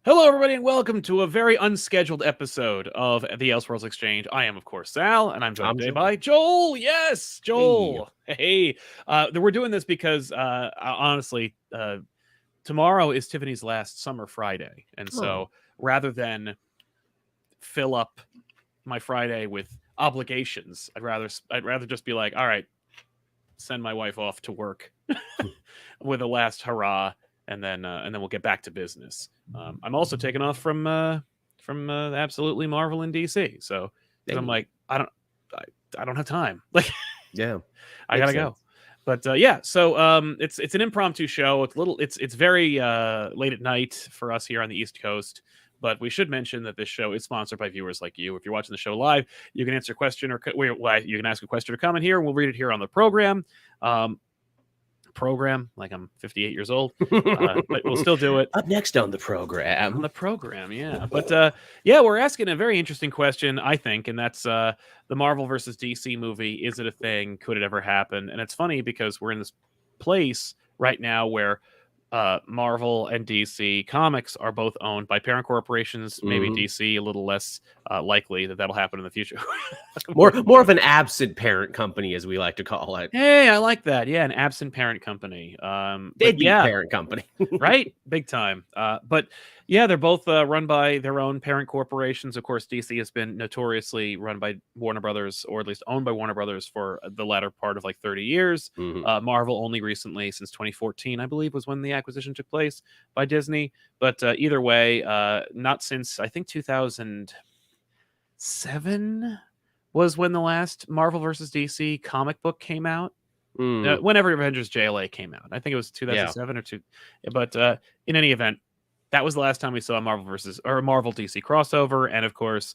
Hello, everybody, and welcome to a very unscheduled episode of the Elseworlds Exchange. I am, of course, Sal, and I'm joined I'm today Joel. by Joel. Yes, Hey. Joel. Hey, we're doing this because, honestly, tomorrow is Tiffany's last summer Friday, and so Oh, rather than fill up my Friday with obligations, I'd rather just be like, all right, send my wife off to work with a last hurrah, and then we'll get back to business. I'm also taking off from absolutely Marvel and DC, so because I'm hey. like I don't have time. Like Yeah, I makes gotta go. sense. But yeah, so it's an impromptu show. It's very late at night for us here on the East Coast. But we should mention that this show is sponsored by viewers like you. If you're watching the show live, you can answer a question you can ask a question or comment here, and we'll read it here on the program. Like I'm 58 years old, but we'll still do it Up next on the on program. the program. Yeah, but yeah, we're asking a very interesting question, I think, and that's the Marvel versus DC movie. Is it a thing? Could it ever happen? And it's funny because we're in this place right now where Marvel and DC Comics are both owned by parent corporations. Maybe Mhm. DC a little less likely that that'll happen in the future. More of an absent parent company, as we like to call it. Hey, I like that. Yeah, an absent parent company. But Deadbeat yeah, parent company. right? Big time. But yeah, they're both run by their own parent corporations. Of course, DC has been notoriously run by Warner Brothers, or at least owned by Warner Brothers for the latter part of like 30 years. Mhm. Marvel only recently, since 2014, I believe, was when the acquisition took place by Disney. But either way, not since I think 2007 was when the last Marvel versus DC comic book came out. Mm. Whenever Avengers JLA came out. I think it was Yeah. 2007 or two. But in any event, that was the last time we saw a Marvel DC crossover. And of course,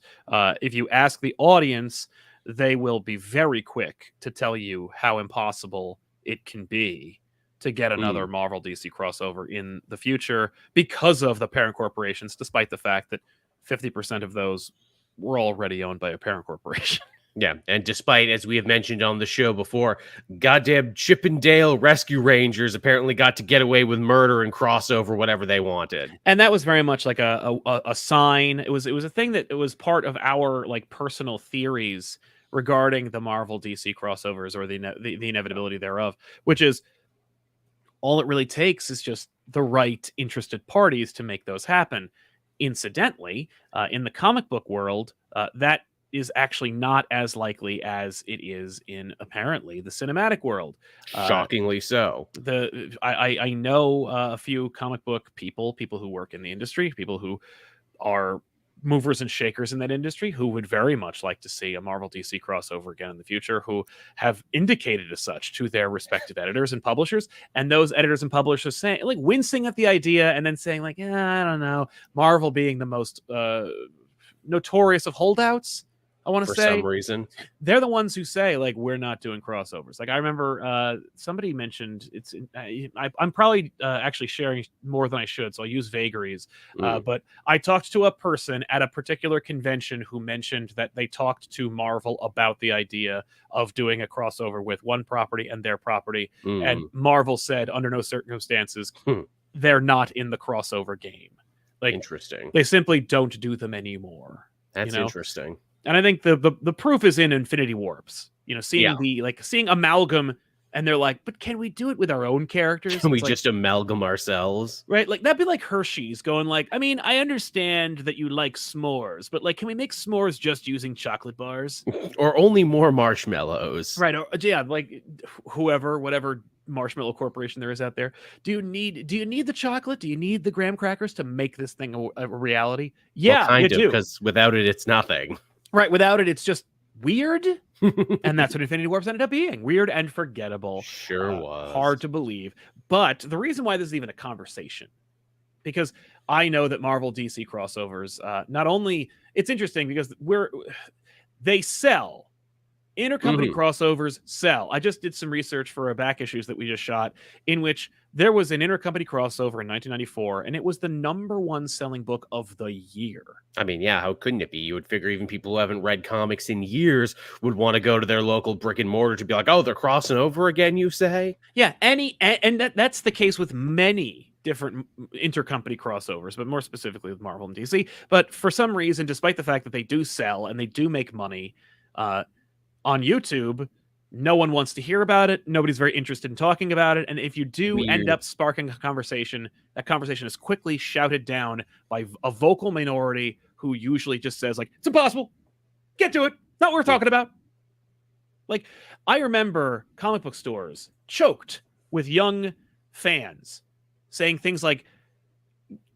if you ask the audience, they will be very quick to tell you how impossible it can be to get another Mm. Marvel DC crossover in the future because of the parent corporations, despite the fact that 50% of those were already owned by a parent corporation. Yeah, and despite, as we have mentioned on the show before, goddamn Chippendale Rescue Rangers apparently got to get away with murder and crossover whatever they wanted. And that was very much like a sign. It was a thing that it was part of our like personal theories regarding the Marvel DC crossovers or the inevitability thereof, which is all it really takes is just the right interested parties to make those happen. Incidentally, in the comic book world, that is actually not as likely as it is in apparently the cinematic world. Shockingly so. I know a few comic book people who work in the industry, people who are movers and shakers in that industry who would very much like to see a Marvel DC crossover again in the future, who have indicated as such to their respective editors and publishers, and those editors and publishers saying, like, wincing at the idea and then saying, like, yeah, I don't know, Marvel being the most notorious of holdouts, I want to For some say, reason. they're the ones who say, like, we're not doing crossovers. Like, I remember somebody mentioned I'm probably actually sharing more than I should, so I use vagaries. Mm. But I talked to a person at a particular convention who mentioned that they talked to Marvel about the idea of doing a crossover with one property and their property, and Mm. Marvel said under no circumstances Hmm. they're not in the crossover game. Like, Interesting. they simply don't do them anymore. That's You know? interesting. And I think the proof is in Infinity Warps. You know, Yeah. seeing Amalgam, and they're like, but can we do it with our own characters? Can we It's like, just amalgam ourselves? right? Like, that'd be like Hershey's going like, I mean, I understand that you like s'mores, but like, can we make s'mores just using chocolate bars? Or only more marshmallows? Right? Or yeah, like whatever marshmallow corporation there is out there. Do you need the chocolate? Do you need the graham crackers to make this thing a reality? Well, Yeah, you kind of, do. because without it, it's nothing. Right? Without it, it's just weird. And that's what Infinity Warps ended up being. Weird and forgettable. Sure was. Hard to believe. But the reason why this is even a conversation, because I know that Marvel DC crossovers, not only, it's interesting because they sell. Intercompany crossovers sell. I just did some research for a back issues that we just shot, in which there was an intercompany crossover in 1994, and it was the #1 selling book of the year. I mean, yeah, how couldn't it be? You would figure even people who haven't read comics in years would want to go to their local brick and mortar to be like, oh, they're crossing over again, you say? Yeah, and that's the case with many different intercompany crossovers, but more specifically with Marvel and DC. But for some reason, despite the fact that they do sell and they do make money on YouTube, no one wants to hear about it. Nobody's very interested in talking about it. And if you do end up sparking a conversation, that conversation is quickly shouted down by a vocal minority who usually just says, like, it's impossible. Get to it. Not what we're talking about. Like, I remember comic book stores choked with young fans saying things like,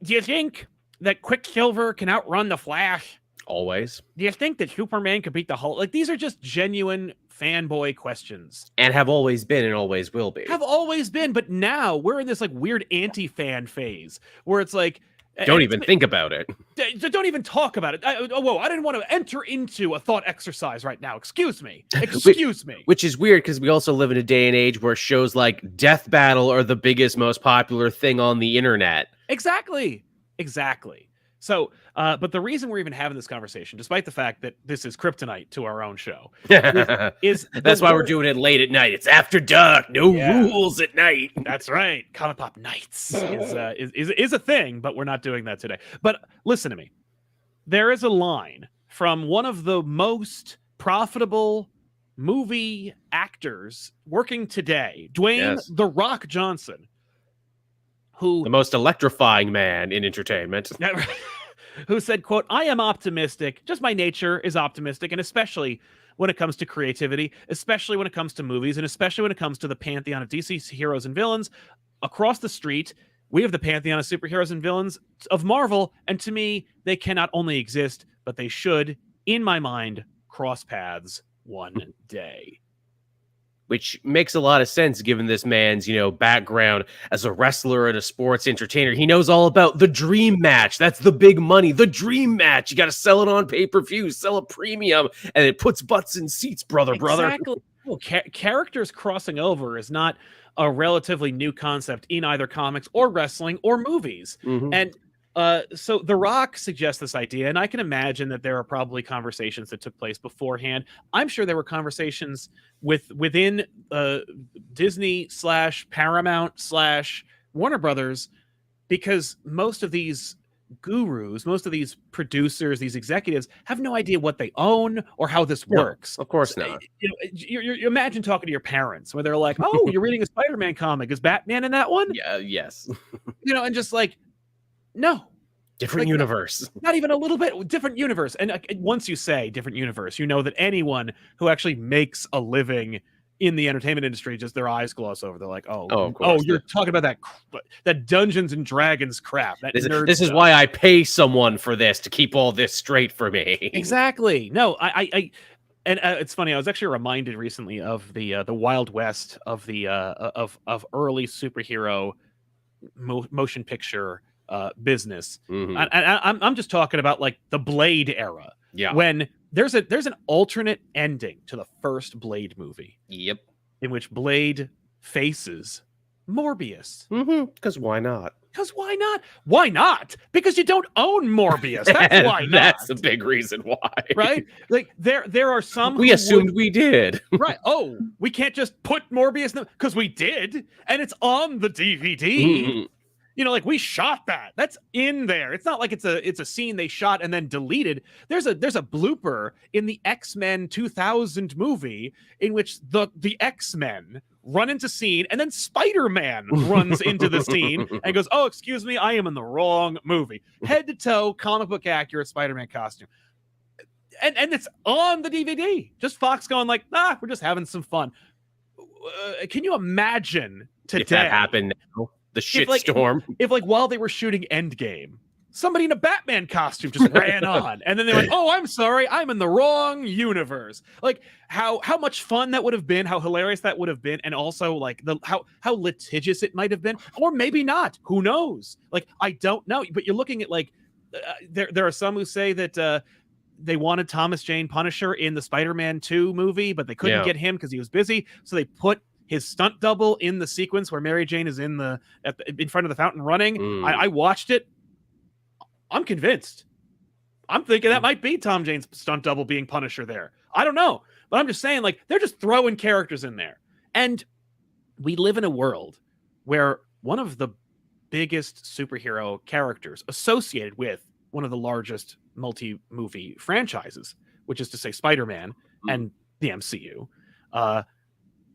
do you think that Quicksilver can outrun the Flash? Always. Do you think that Superman could beat the Hulk? Like, these are just genuine fanboy questions. And have always been and always will be. Have always been, but now we're in this like weird anti-fan phase where it's like, don't even think about it. Don't even talk about it. Whoa, I didn't want to enter into a thought exercise right now. Excuse me. Excuse me. Which is weird because we also live in a day and age where shows like Death Battle are the biggest, most popular thing on the internet. Exactly. So, but the reason we're even having this conversation, despite the fact that this is kryptonite to our own show, is that's why we're doing it late at night. It's after dark, no rules at night. That's right. ComicPop Nights is a thing, but we're not doing that today. But listen to me. There is a line from one of the most profitable movie actors working today, Dwayne "The Rock" Johnson. Who, the most electrifying man in entertainment, who said, quote, I am optimistic. Just my nature is optimistic. And especially when it comes to creativity, especially when it comes to movies, and especially when it comes to the pantheon of DC heroes and villains. Across the street, we have the pantheon of superheroes and villains of Marvel. And to me, they cannot only exist, but they should, in my mind, cross paths one day. Which makes a lot of sense given this man's, background as a wrestler and a sports entertainer. He knows all about the dream match. That's the big money. The dream match. You got to sell it on pay-per-view, sell a premium, and it puts butts in seats, brother. Exactly. Well, characters crossing over is not a relatively new concept in either comics or wrestling or movies. Mm-hmm. And so The Rock suggests this idea, and I can imagine that there are probably conversations that took place beforehand. I'm sure there were conversations within Disney / Paramount / Warner Brothers, because most of these gurus, most of these producers, these executives have no idea what they own or how this works. Of course not. You imagine talking to your parents where they're like, "Oh, you're reading a Spider-Man comic. Is Batman in that one?" Yeah. Yes. And just like, no. Different universe. Not even a little bit. Different universe. And once you say different universe, you know that anyone who actually makes a living in the entertainment industry, just their eyes gloss over. They're like, you're talking about that Dungeons and Dragons crap. This is why I pay someone for this, to keep all this straight for me. Exactly. No, it's funny. I was actually reminded recently of the Wild West of the of early superhero motion picture business. Mm-hmm. And I'm just talking about like the Blade era. Yeah. When there's an alternate ending to the first Blade movie. Yep. In which Blade faces Morbius. Mm-hmm. Because why not? Why not? Why not? Because you don't own Morbius. That's why not. That's a big reason why. Right? Like there are some we assumed we did. Right. Oh, we can't just put Morbius in because we did, and it's on the DVD. Mm-hmm. Like we shot that. That's in there. It's not like it's a scene they shot and then deleted. There's a blooper in the X-Men 2000 movie in which the X-Men run into scene and then Spider-Man runs into the scene and goes, "Oh, excuse me, I am in the wrong movie." Head to toe, comic book accurate Spider-Man costume. And it's on the DVD. Just Fox going like, we're just having some fun. Can you imagine today? If that happened now? The shitstorm. If while they were shooting Endgame, somebody in a Batman costume just ran on, and then they went, "Oh, I'm sorry, I'm in the wrong universe." Like how much fun that would have been, how hilarious that would have been, and also like how litigious it might have been, or maybe not. Who knows? Like I don't know. But you're looking at like there are some who say that they wanted Thomas Jane Punisher in the Spider-Man 2 movie, but they couldn't get him because he was busy, so they put his stunt double in the sequence where Mary Jane is in front of the fountain running. I watched it. I'm convinced. I'm thinking that might be Tom Jane's stunt double being Punisher there. I don't know. But I'm just saying, like, they're just throwing characters in there. And we live in a world where one of the biggest superhero characters associated with one of the largest multi-movie franchises, which is to say Spider-Man and the MCU,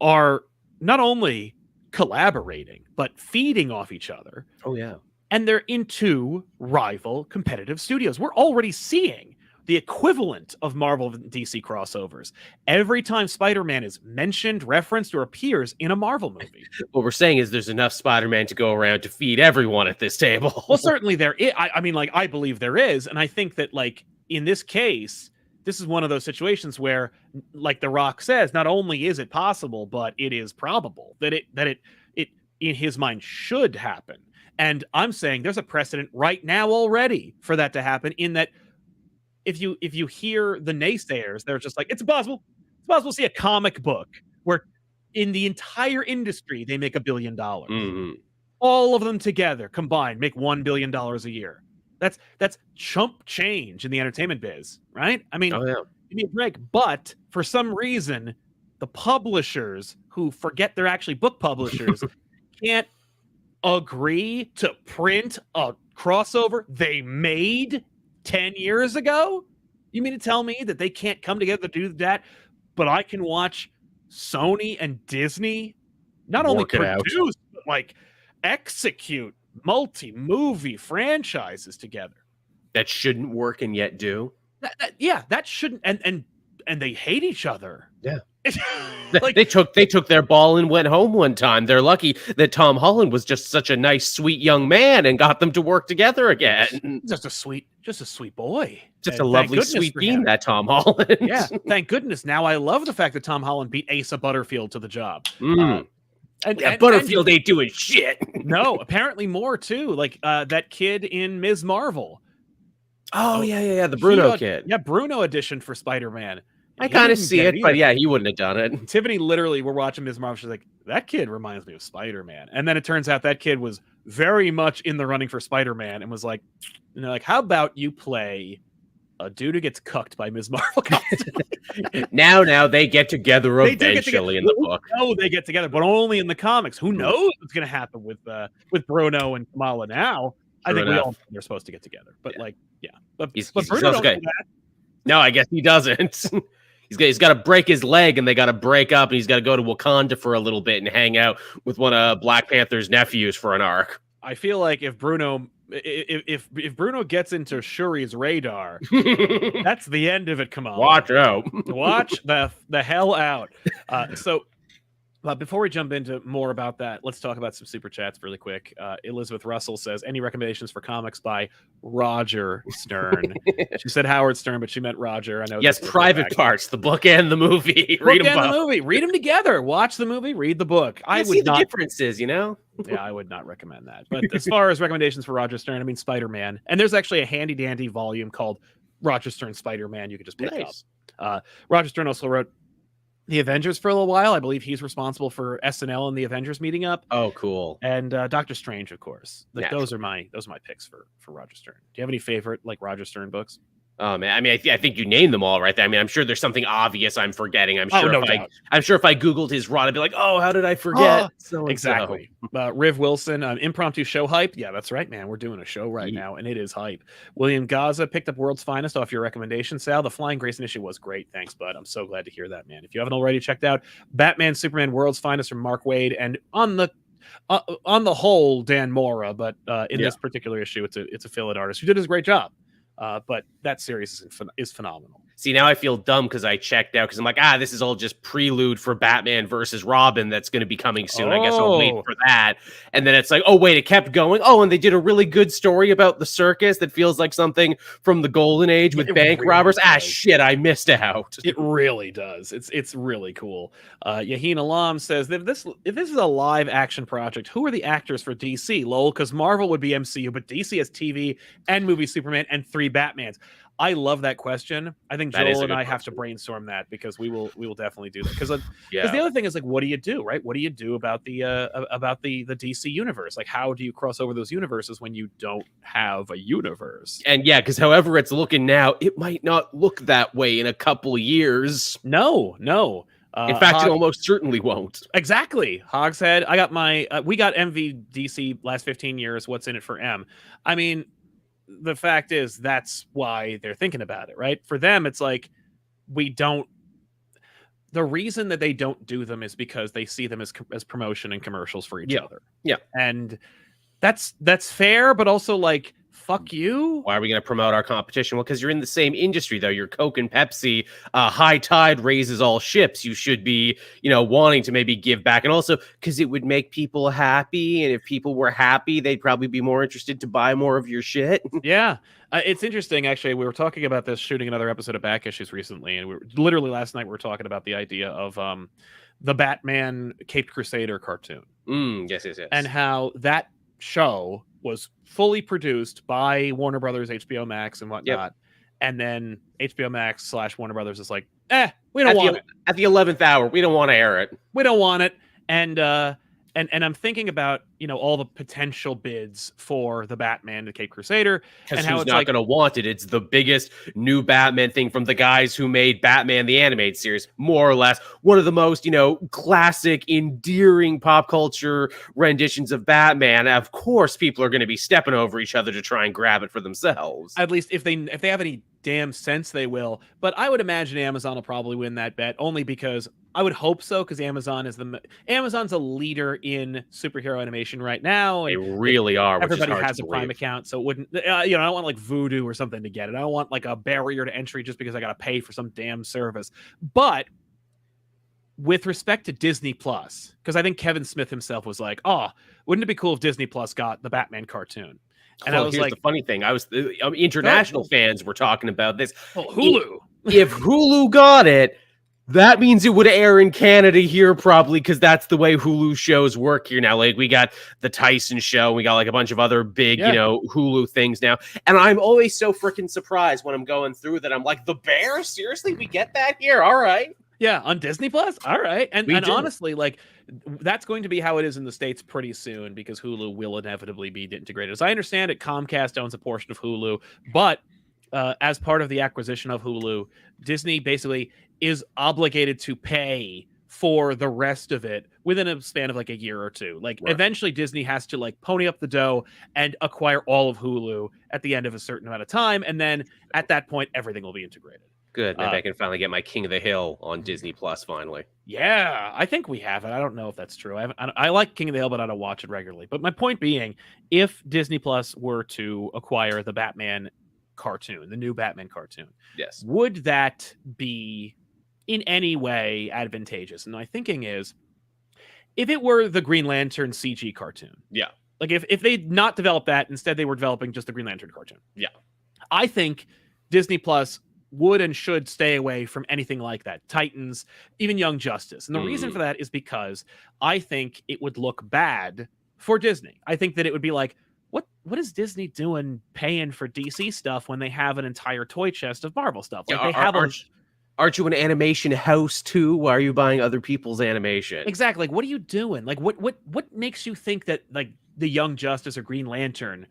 are not only collaborating, but feeding off each other. Oh, yeah. And they're in two rival competitive studios. We're already seeing the equivalent of Marvel and DC crossovers. Every time Spider-Man is mentioned, referenced, or appears in a Marvel movie. What we're saying is there's enough Spider-Man to go around to feed everyone at this table. Well, certainly there is. I mean, like, I believe there is. And I think that, like, in this case, this is one of those situations where, like The Rock says, not only is it possible, but it is probable that it in his mind should happen. And I'm saying there's a precedent right now already for that to happen, in that if you hear the naysayers, they're just like, it's impossible. It's possible to see a comic book where in the entire industry they make $1 billion. Mm-hmm. All of them together combined make $1 billion a year. That's chump change in the entertainment biz, right? I mean, give me a break. But for some reason, the publishers, who forget they're actually book publishers, can't agree to print a crossover they made 10 years ago. You mean to tell me that they can't come together to do that, but I can watch Sony and Disney not only produce, but like execute multi-movie franchises together? That shouldn't work and yet do. That shouldn't, and they hate each other. Yeah. Like, they took their ball and went home one time. They're lucky that Tom Holland was just such a nice, sweet young man and got them to work together again. Just a sweet boy. Just a lovely, sweet bean, that Tom Holland. Yeah, thank goodness. Now I love the fact that Tom Holland beat Asa Butterfield to the job. And Butterfield ain't doing shit. No, apparently more too. Like that kid in Ms. Marvel. Oh yeah, the Bruno kid. Yeah, Bruno auditioned for Spider-Man. I kind of see it, but yeah, he wouldn't have done it. Tiffany, literally, we're watching Ms. Marvel. She's like, that kid reminds me of Spider-Man. And then it turns out that kid was very much in the running for Spider-Man and was like, how about you play a dude who gets cucked by Ms. Marvel constantly? now they get together eventually in the book. No, they get together, but only in the comics. Who knows what's going to happen with Bruno and Kamala now? I think we all think they're supposed to get together. But but Bruno don't do that. No, I guess he doesn't. He's got to break his leg, and they got to break up, and he's got to go to Wakanda for a little bit and hang out with one of Black Panther's nephews for an arc. I feel like if Bruno gets into Shuri's radar, that's the end of it. Come on, watch out! Watch the hell out. But before we jump into more about that, let's talk about some super chats really quick. Elizabeth Russell says, any recommendations for comics by Roger Stern? She said Howard Stern, but she meant Roger. I know. Yes, Private Parts, the book and the movie. Read them together. Watch the movie, read the book. I would see not. The differences, Yeah, I would not recommend that. But as far as recommendations for Roger Stern, I mean Spider-Man, and there's actually a handy dandy volume called Roger Stern Spider-Man. You could just pick up. Roger Stern also wrote The Avengers for a little while. I believe he's responsible for SNL and the Avengers meeting up. Oh, cool. And Doctor Strange, of course. Those are my picks for Roger Stern. Do you have any favorite Roger Stern books? Oh man, I mean, I think you named them all right there. I mean, I'm sure there's something obvious I'm forgetting. I'm sure if I Googled his run, I'd be like, oh, how did I forget? Exactly. Riv Wilson, impromptu show hype. Yeah, that's right, man. We're doing a show right now, and it is hype. William Gaza picked up World's Finest off your recommendation, Sal. The Flying Grayson issue was great. Thanks, bud. I'm so glad to hear that, man. If you haven't already checked out Batman, Superman, World's Finest from Mark Waid, and on the whole, Dan Mora, but in this particular issue, it's a fill-in artist who did a great job. But that series is phenomenal. See, now I feel dumb because I checked out because I'm like, this is all just prelude for Batman versus Robin that's going to be coming soon. I guess I'll wait for that. And then it's like, oh, wait, it kept going. Oh, and they did a really good story about the circus that feels like something from the Golden Age with bank robbers. Shit, I missed out. It really does. It's really cool. Yahin Alam says, if this is a live action project, who are the actors for DC? Lol, because Marvel would be MCU, but DC has TV and movie Superman and 3 Batmans. I love that question. I think Joel and I have to brainstorm that because we will definitely do that. Because the other thing is what do you do, right? What do you do about the DC universe? Like, how do you cross over those universes when you don't have a universe? And because however it's looking now, it might not look that way in a couple of years. No. In fact, it almost certainly won't. Exactly. Hogshead. I got my, we got MVDC last 15 years. What's in it for M? I mean, the fact is that's why they're thinking about it, right? For them, it's like, the reason that they don't do them is because they see them as promotion and commercials for each other. Yeah. And that's fair, but also like, fuck you. Why are we going to promote our competition? Well, because you're in the same industry, though. You're Coke and Pepsi. High tide raises all ships. You should be, wanting to maybe give back. And also because it would make people happy. And if people were happy, they'd probably be more interested to buy more of your shit. Yeah. It's interesting, actually. We were talking about this shooting another episode of Back Issues recently. And literally last night, we were talking about the idea of the Batman Caped Crusader cartoon. Yes. And how that show was fully produced by Warner Brothers, HBO Max, and whatnot. Yep. And then HBO Max / Warner Brothers is like, we don't want it. At the 11th hour, we don't want to air it. We don't want it. And I'm thinking about, all the potential bids for the Batman, the Caped Crusader. Because who's not going to want it? It's the biggest new Batman thing from the guys who made Batman the animated series, more or less. One of the most, classic, endearing pop culture renditions of Batman. Of course, people are going to be stepping over each other to try and grab it for themselves. At least if they have any damn sense, they will. But I would imagine Amazon will probably win that bet, only because I would hope so, because Amazon's a leader in superhero animation right now. And they really are. Everybody has a Prime account, so it wouldn't. I don't want like Voodoo or something to get it. I don't want like a barrier to entry just because I got to pay for some damn service. But with respect to Disney Plus, because I think Kevin Smith himself was like, "Oh, wouldn't it be cool if Disney Plus got the Batman cartoon?" And I was here's like, the funny thing. International fans were talking about this. Well, Hulu. If Hulu got it, that means it would air in Canada here probably, because that's the way Hulu shows work here now. Like we got the Tyson show, we got like a bunch of other big, Hulu things now. And I'm always so freaking surprised when I'm going through that. I'm like, The Bear? Seriously? We get that here? All right. Yeah, on Disney Plus? All right. And honestly, like, that's going to be how it is in the States pretty soon, because Hulu will inevitably be integrated. As I understand it, Comcast owns a portion of Hulu, but as part of the acquisition of Hulu, Disney basically is obligated to pay for the rest of it within a span of like a year or two. Like eventually Disney has to like pony up the dough and acquire all of Hulu at the end of a certain amount of time. And then at that point, everything will be integrated. Good. Maybe I can finally get my King of the Hill on Disney Plus finally. Yeah, I think we have it. I don't know if that's true. I like King of the Hill, but I don't watch it regularly. But my point being, if Disney Plus were to acquire the Batman cartoon, the new Batman cartoon, yes, would that be in any way advantageous? And my thinking is, if it were the Green Lantern CG cartoon, like if they'd not developed that, instead they were developing just the Green Lantern cartoon, I think Disney Plus would and should stay away from anything like that. Titans, even Young Justice. And the reason for that is because I think it would look bad for Disney. I think that it would be like, what is Disney doing paying for DC stuff when they have an entire toy chest of Marvel stuff? Like aren't you an animation house too? Why are you buying other people's animation? Exactly. Like, what are you doing? Like, what makes you think that like the Young Justice or Green Lantern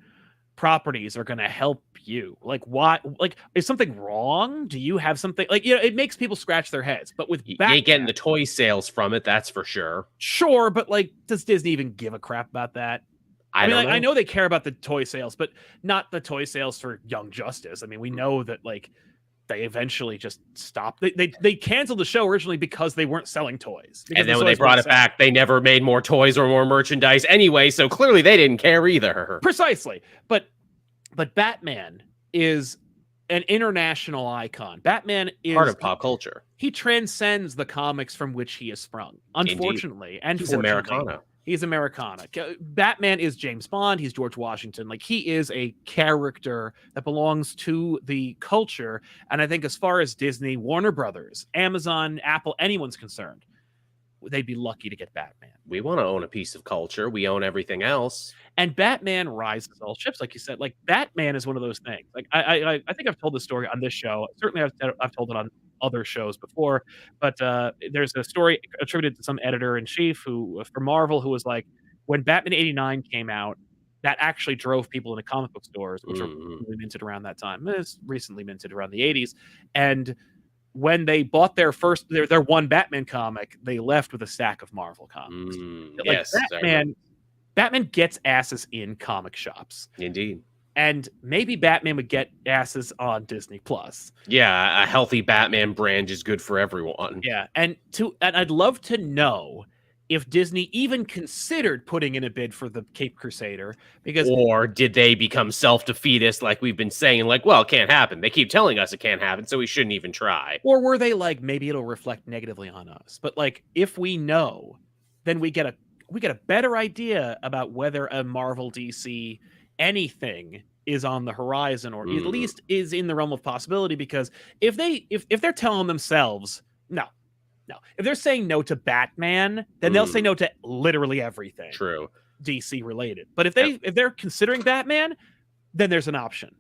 properties are going to help you? Like, why? Like, is something wrong? Do you have something like, it makes people scratch their heads. But with you ain't getting the toy sales from it, that's for sure. Sure, but like, does Disney even give a crap about that? I mean, I know they care about the toy sales, but not the toy sales for Young Justice. I mean, we know that like they eventually just stopped. They canceled the show originally because they weren't selling toys. And then when they brought it back, they never made more toys or more merchandise anyway. So clearly they didn't care either. Precisely. But Batman is an international icon. Batman is part of pop culture. He transcends the comics from which he is sprung. Unfortunately, and he's Americana. He's Americana. Batman is James Bond. He's George Washington. Like, he is a character that belongs to the culture. And I think as far as Disney, Warner Brothers, Amazon, Apple, anyone's concerned, they'd be lucky to get Batman. We want to own a piece of culture. We own everything else. And Batman rises all ships, like you said. Like, Batman is one of those things. Like, I think I've told this story on this show. Certainly, I've told it on other shows before. But there's a story attributed to some editor-in-chief for Marvel who was like, when Batman '89 came out, that actually drove people into comic book stores, which were really minted around that time. It's recently minted around the '80s, and when they bought their one Batman comic, they left with a stack of Marvel comics. Like Yes, Batman gets asses in comic shops. Indeed. And maybe Batman would get asses on Disney Plus. Yeah, a healthy Batman brand is good for everyone. Yeah, and I'd love to know if Disney even considered putting in a bid for the Cape Crusader, because or did they become self-defeatist like we've been saying, like, well, it can't happen. They keep telling us it can't happen, so we shouldn't even try. Or were they like, maybe it'll reflect negatively on us? But like, if we know, then we get a better idea about whether a Marvel DC anything is on the horizon, or at least is in the realm of possibility. Because if they're telling themselves no, if they're saying no to Batman, then they'll say no to literally everything. True. DC related. But if they're considering Batman, then there's an option.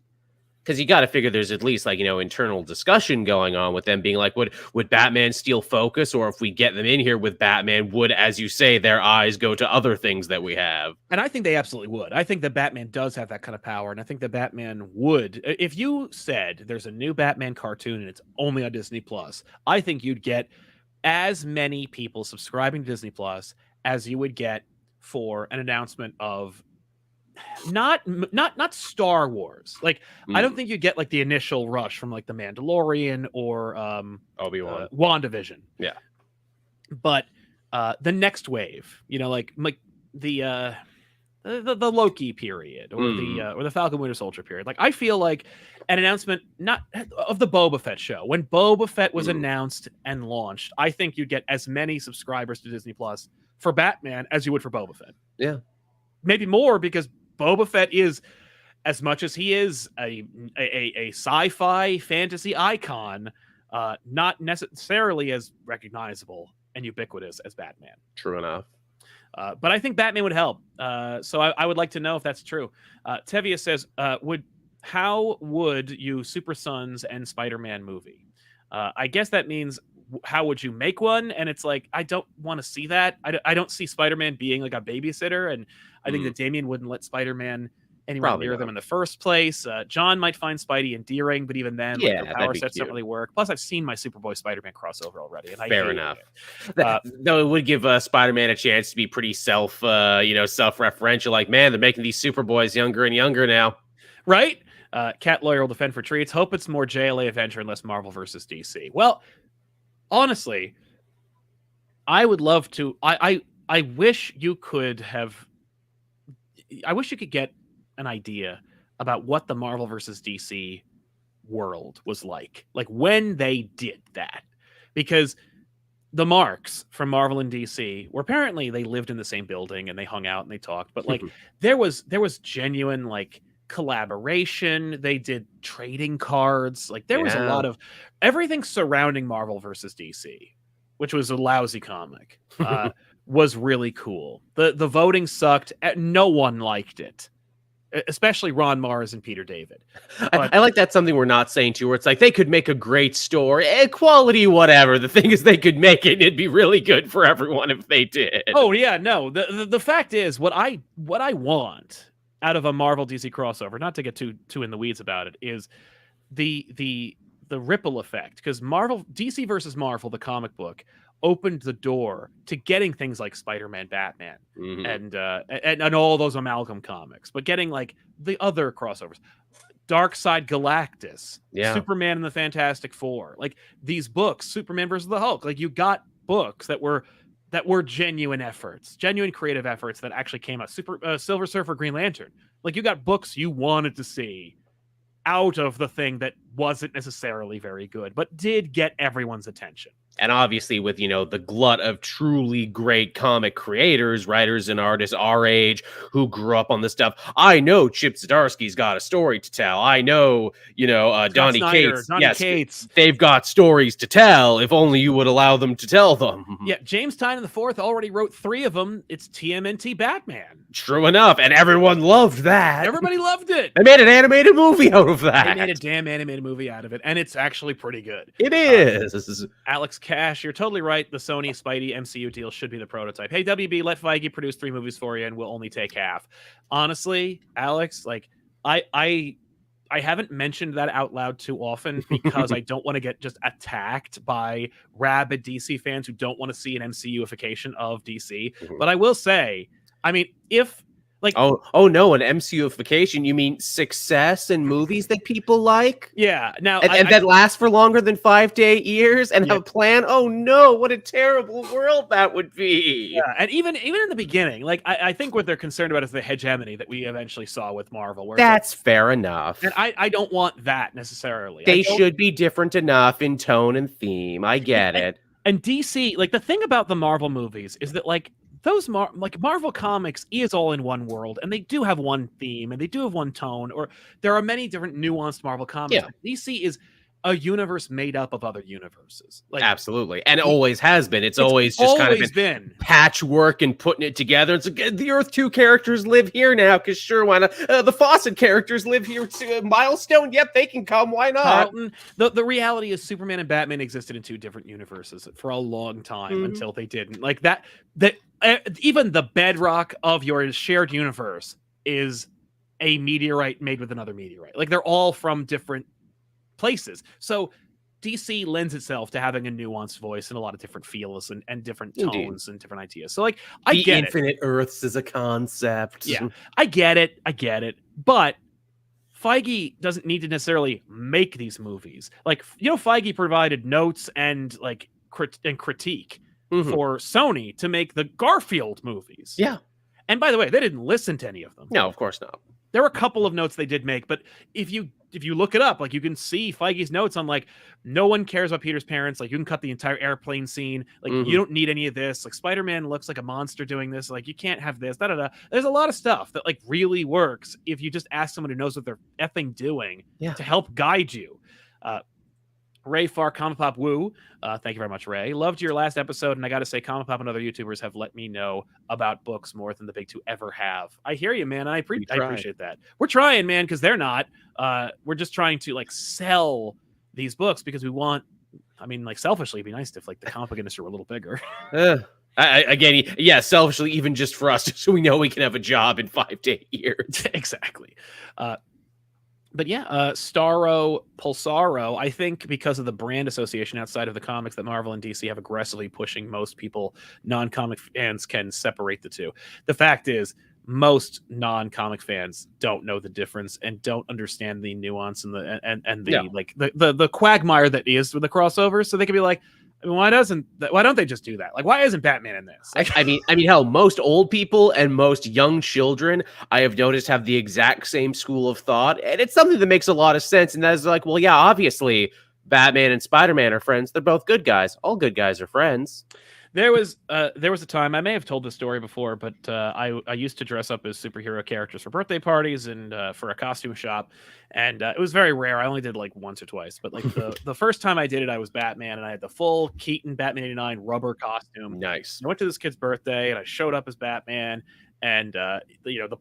Because you got to figure there's at least, like, internal discussion going on with them being like, would Batman steal focus? Or if we get them in here with Batman, would, as you say, their eyes go to other things that we have? And I think they absolutely would. I think that Batman does have that kind of power. And I think that Batman would, if you said there's a new Batman cartoon and it's only on Disney Plus, I think you'd get as many people subscribing to Disney Plus as you would get for an announcement of not Star Wars. Like, I don't think you get like the initial rush from like The Mandalorian or Obi-Wan, WandaVision. Yeah. But the next wave, like the Loki period, or the Falcon Winter Soldier period. Like, I feel like an announcement not of the Boba Fett show. When Boba Fett was announced and launched, I think you'd get as many subscribers to Disney Plus for Batman as you would for Boba Fett. Yeah. Maybe more, because Boba Fett is, as much as he is a sci-fi fantasy icon, not necessarily as recognizable and ubiquitous as Batman. True enough. But I think Batman would help. So I would like to know if that's true. Tevia says, how would you Super Sons and Spider-Man movie? I guess that means, how would you make one? And it's like, I don't want to see that. I don't see Spider-Man being like a babysitter. And I think that Damien wouldn't let Spider-Man anywhere near them in the first place. John might find Spidey endearing, but even then, their power sets don't really work. Plus, I've seen my Superboy Spider-Man crossover already, and fair enough. Though it would give Spider-Man a chance to be pretty self-referential. Like, man, they're making these Superboys younger and younger now, right? Cat Lawyer will defend for treats. Hope it's more JLA Adventure and less Marvel versus DC. Well, honestly, I would love to. I wish you could have. I wish you could get an idea about what the Marvel versus DC world was like when they did that, because the Marks from Marvel and DC were, apparently they lived in the same building and they hung out and they talked, but like there was genuine like collaboration. They did trading cards. Like, there was a lot of everything surrounding Marvel versus DC, which was a lousy comic, was really cool. The voting sucked. No one liked it, especially Ron Mars and Peter David. But I like that's something we're not saying too, where it's like they could make a great story, quality, whatever. The thing is, they could make it, and it'd be really good for everyone if they did. Oh yeah, no. The fact is, what I want out of a Marvel DC crossover, not to get too in the weeds about it, is the ripple effect. Because DC versus Marvel, the comic book, opened the door to getting things like Spider-Man, Batman, and all those amalgam comics, but getting like the other crossovers, Darkseid Galactus, Superman and the Fantastic Four, like these books, Superman versus the Hulk. Like, you got books that were genuine efforts, genuine creative efforts that actually came out. Silver Surfer, Green Lantern. Like, you got books you wanted to see out of the thing that wasn't necessarily very good, but did get everyone's attention. And obviously with, the glut of truly great comic creators, writers and artists our age who grew up on this stuff. I know Chip Zdarsky's got a story to tell. I know, Donny Cates. They've got stories to tell if only you would allow them to tell them. Yeah, James Tynion IV already wrote 3 of them. It's TMNT Batman. True enough, and everyone loved that. Everybody loved it. They made an animated movie out of that. They made a damn animated movie out of it, and it's actually pretty good. It is. Alex Cash, you're totally right. The Sony Spidey MCU deal should be the prototype. Hey, WB, let Feige produce 3 movies for you, and we'll only take half. Honestly, Alex, like, I I haven't mentioned that out loud too often because I don't want to get just attacked by rabid DC fans who don't want to see an MCUification of DC. Mhm. But I will say, I mean, if like, Oh no, an MCUification? You mean success in movies that people like? yeah, now And that lasts for longer than 5 to 8 years and have a plan? Oh no, what a terrible world that would be. Yeah, and even in the beginning, like I think what they're concerned about is the hegemony that we eventually saw with Marvel. Where that's fair enough. And I don't want that necessarily. They should be different enough in tone and theme. I get it. And DC, like the thing about the Marvel movies is that like those Marvel Comics is all in one world, and they do have one theme, and they do have one tone, or there are many different nuanced Marvel comics. Yeah. DC is a universe made up of other universes. Like, absolutely. And it always has been. It's always just kind of been patchwork and putting it together. It's like the Earth 2 characters live here now, because sure, why not? The Fawcett characters live here too. Milestone, yep, they can come. Why not? Carlton, the reality is Superman and Batman existed in 2 different universes for a long time until they didn't. Like that even the bedrock of your shared universe is a meteorite made with another meteorite. Like they're all from different places. So DC lends itself to having a nuanced voice and a lot of different feels and different tones and different ideas. So like I get infinite Earths as a concept. Yeah, I get it. But Feige doesn't need to necessarily make these movies. Like, you know, Feige provided notes and like critique for Sony to make the Garfield movies. Yeah. And by the way, they didn't listen to any of them. No, of course not. There were a couple of notes they did make, but if you look it up, like you can see Feige's notes on like no one cares about Peter's parents. Like you can cut the entire airplane scene. Like you don't need any of this. Like Spider-Man looks like a monster doing this. Like you can't have this. There's a lot of stuff that like really works if you just ask someone who knows what they're effing doing to help guide you. Ray Farr, ComicPop Woo. Thank you very much, Ray. Loved your last episode, and I got to say, ComicPop and other YouTubers have let me know about books more than the big 2 ever have. I hear you, man. I appreciate that. We're trying, man, because they're not. We're just trying to like sell these books because we want. I mean, like selfishly, it'd be nice if like the comic book industry were a little bigger. Again, yeah, selfishly, even just for us, so we know we can have a job in 5 to 8 years. Exactly. But yeah, Starro, Pulsaro, I think because of the brand association outside of the comics that Marvel and DC have aggressively pushing, most people, non-comic fans, can separate the two. The fact is, most non-comic fans don't know the difference and don't understand the nuance and the quagmire that is with the crossovers. So they can be like, why don't they just do that? Like, why isn't Batman in this? Like, I mean, hell, most old people and most young children, I have noticed, have the exact same school of thought, and it's something that makes a lot of sense. And that is like, well, yeah, obviously, Batman and Spider-Man are friends. They're both good guys. All good guys are friends. There was a time, I may have told this story before, but I used to dress up as superhero characters for birthday parties and for a costume shop, and it was very rare. I only did like once or twice, but like the first time I did it, I was Batman, and I had the full Keaton Batman '89 rubber costume. Nice. I went to this kid's birthday, and I showed up as Batman, and the